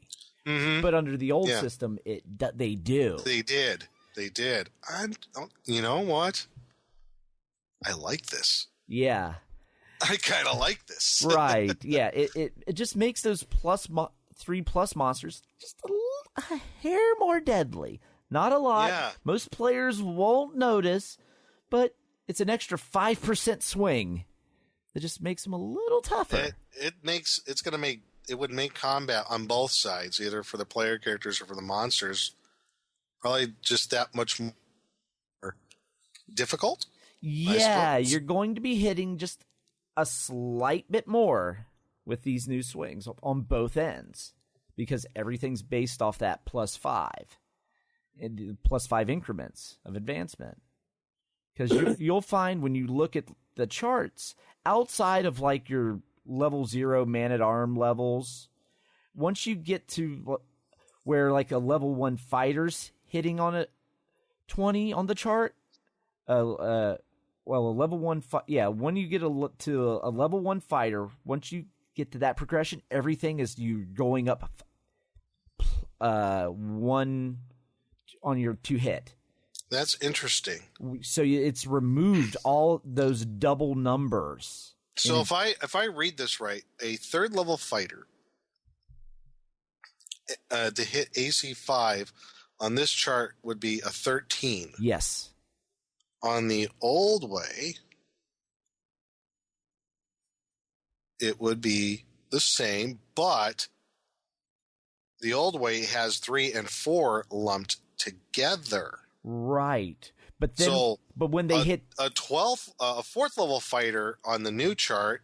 Mm-hmm. But under the old system, they do. They did. You know what? I like this. Yeah. I kind of like this. Right. Yeah. It just makes those 3 plus monsters just a hair more deadly. Not a lot. Yeah. Most players won't notice, but it's an extra 5% swing that just makes them a little tougher. It would make combat on both sides, either for the player characters or for the monsters, probably just that much more difficult. Yeah, you're going to be hitting just a slight bit more with these new swings on both ends, because everything's based off that plus 5 and plus 5 increments of advancement. Because you'll find when you look at the charts, outside of like your level 0 man-at-arm levels, once you get to where like a level 1 fighter's hitting on a 20 on the chart, a level 1 when you get to a level 1 fighter, once you get to that progression, everything is you going up 1 on your 2 hit. That's interesting. So it's removed all those double numbers. So if I read this right, a 3rd level fighter to hit AC 5 on this chart would be a 13. Yes. On the old way, it would be the same, but the old way has 3 and 4 lumped together. Right. But then, but when they hit a 4th level fighter on the new chart,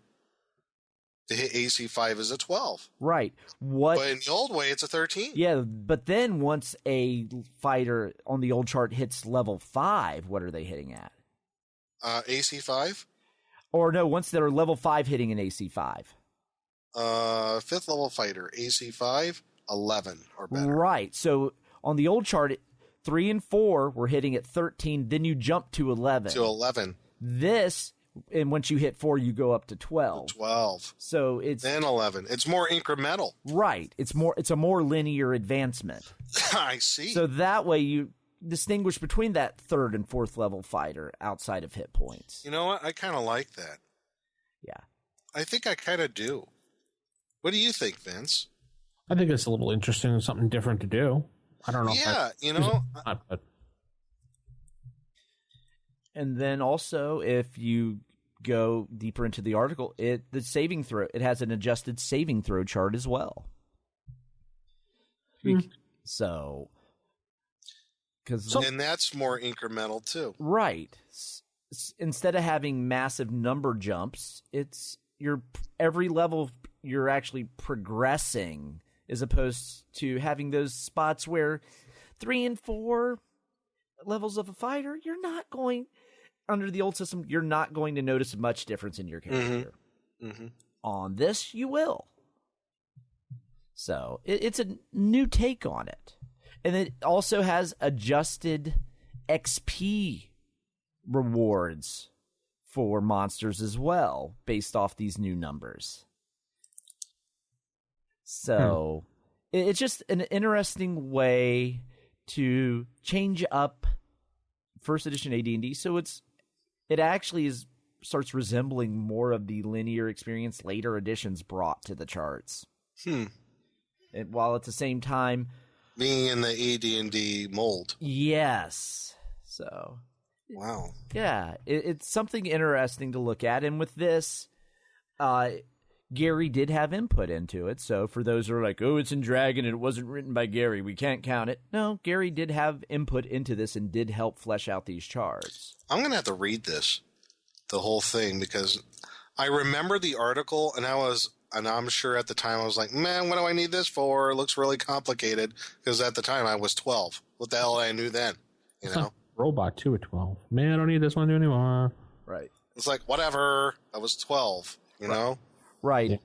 to hit AC 5 is a 12. Right. But in the old way, it's a 13. Yeah, but then once a fighter on the old chart hits level 5, what are they hitting at? AC 5? Or no, once they're level 5 hitting an AC 5. 5th level fighter, AC 5, 11 or better. Right. So on the old chart, 3 and 4 were hitting at 13, then you jump to 11. To 11. This, and once you hit 4, you go up to 12. 12. So it's then 11. It's more incremental. Right. It's a more linear advancement. I see. So that way you distinguish between that 3rd and 4th level fighter outside of hit points. You know what? I kind of like that. Yeah. I think I kind of do. What do you think, Vince? I think it's a little interesting and something different to do. I don't know. Yeah, you know. Not, but And then also, if you go deeper into the article, the saving throw, it has an adjusted saving throw chart as well. So, and that's more incremental too. Right. Instead of having massive number jumps, it's every level you're actually progressing, as opposed to having those spots where 3 and 4 levels of a fighter, you're not going, under the old system, you're not going to notice much difference in your character. Mm-hmm. On this, you will. So it's a new take on it. And it also has adjusted XP rewards for monsters as well, based off these new numbers. So it's just an interesting way to change up first edition AD&D. So it actually starts resembling more of the linear experience later editions brought to the charts. And while at the same time being in the AD&D mold. Yes. So wow. Yeah, it's something interesting to look at. And with this, Gary did have input into it. So for those who are like, oh, it's in Dragon and it wasn't written by Gary, we can't count it. No, Gary did have input into this and did help flesh out these charts. I'm going to have to read this, the whole thing, because I remember the article and I'm sure at the time I was like, man, what do I need this for? It looks really complicated, because at the time I was 12. What the hell I knew then, you know? Robot 2 at 12. Man, I don't need this one anymore. Right. It's like, whatever. I was 12, you know? Right.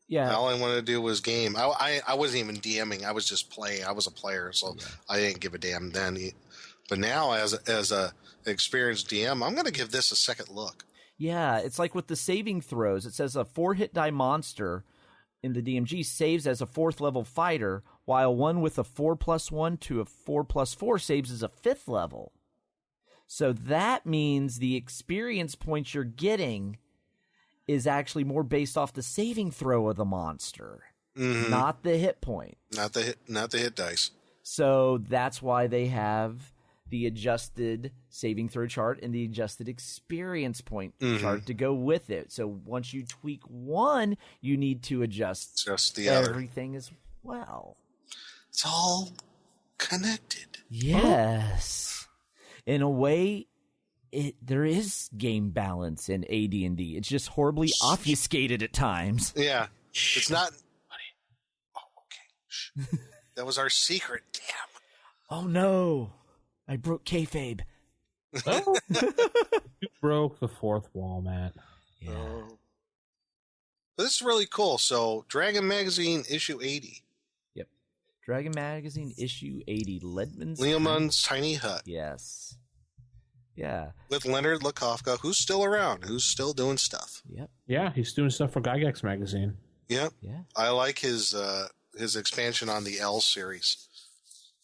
Yeah. All I wanted to do was game. I wasn't even DMing. I was just playing. I was a player, so I didn't give a damn then. But now, as a experienced DM, I'm going to give this a second look. Yeah, it's like with the saving throws. It says a 4-hit die monster in the DMG saves as a 4th level fighter, while one with a 4+1 to a 4+4 saves as a 5th level. So that means the experience points you're getting is actually more based off the saving throw of the monster, not the hit point. Not the hit dice. So that's why they have the adjusted saving throw chart and the adjusted experience point chart to go with it. So once you tweak one, you need to adjust the everything as well. It's all connected. Yes. In a way, there is game balance in AD&D. It's just horribly obfuscated at times. Yeah. It's not... Oh, okay. Shh. That was our secret. Damn. Oh, no. I broke kayfabe. You broke the fourth wall, Matt. Yeah. This is really cool. So, Dragon Magazine, issue 80. Yep. Dragon Magazine, issue 80. Leomund's Tiny Hut. Yes. Yeah. With Leonard Lakofka, who's still around, who's still doing stuff. Yep. Yeah, he's doing stuff for Gygax Magazine. Yep. Yeah. I like his expansion on the L series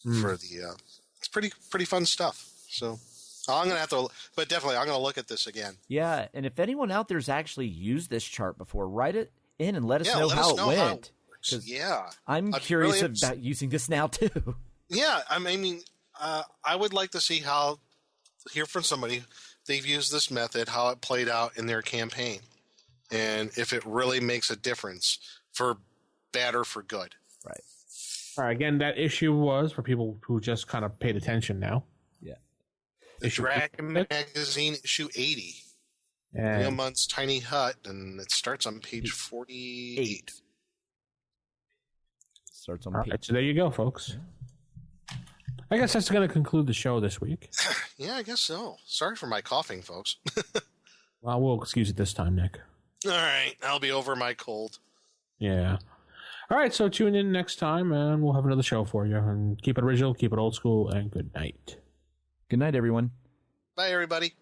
for the it's pretty fun stuff. So I'm gonna have to, but definitely I'm gonna look at this again. Yeah, and if anyone out there's actually used this chart before, write it in and let us know how it went. I'm curious about using this now too. Yeah, I mean, I would like to see hear from somebody they've used this method, how it played out in their campaign, and if it really makes a difference for bad or for good. Right. All right. Again, that issue was for people who just kind of paid attention now. Yeah. The Dragon Magazine issue 80. Leomund's Tiny Hut, and it starts on page 48. Starts on page. Right, so there you go, folks. I guess that's going to conclude the show this week. Yeah, I guess so. Sorry for my coughing, folks. Well, we'll excuse it this time, Nick. All right. I'll be over my cold. Yeah. All right, so tune in next time, and we'll have another show for you. And keep it original, keep it old school, and good night. Good night, everyone. Bye, everybody.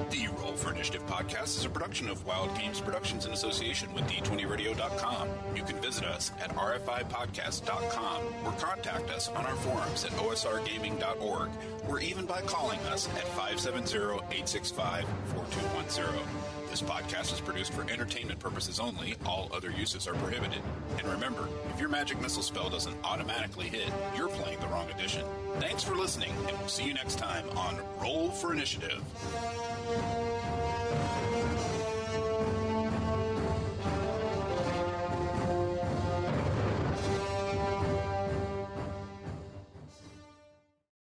The Roll for Initiative podcast is a production of Wild Games Productions in association with D20Radio.com. You can visit us at rfipodcast.com or contact us on our forums at osrgaming.org or even by calling us at 570-865-4210. This podcast is produced for entertainment purposes only. All other uses are prohibited. And remember, if your magic missile spell doesn't automatically hit, you're playing the wrong edition. Thanks for listening, and we'll see you next time on Roll for Initiative.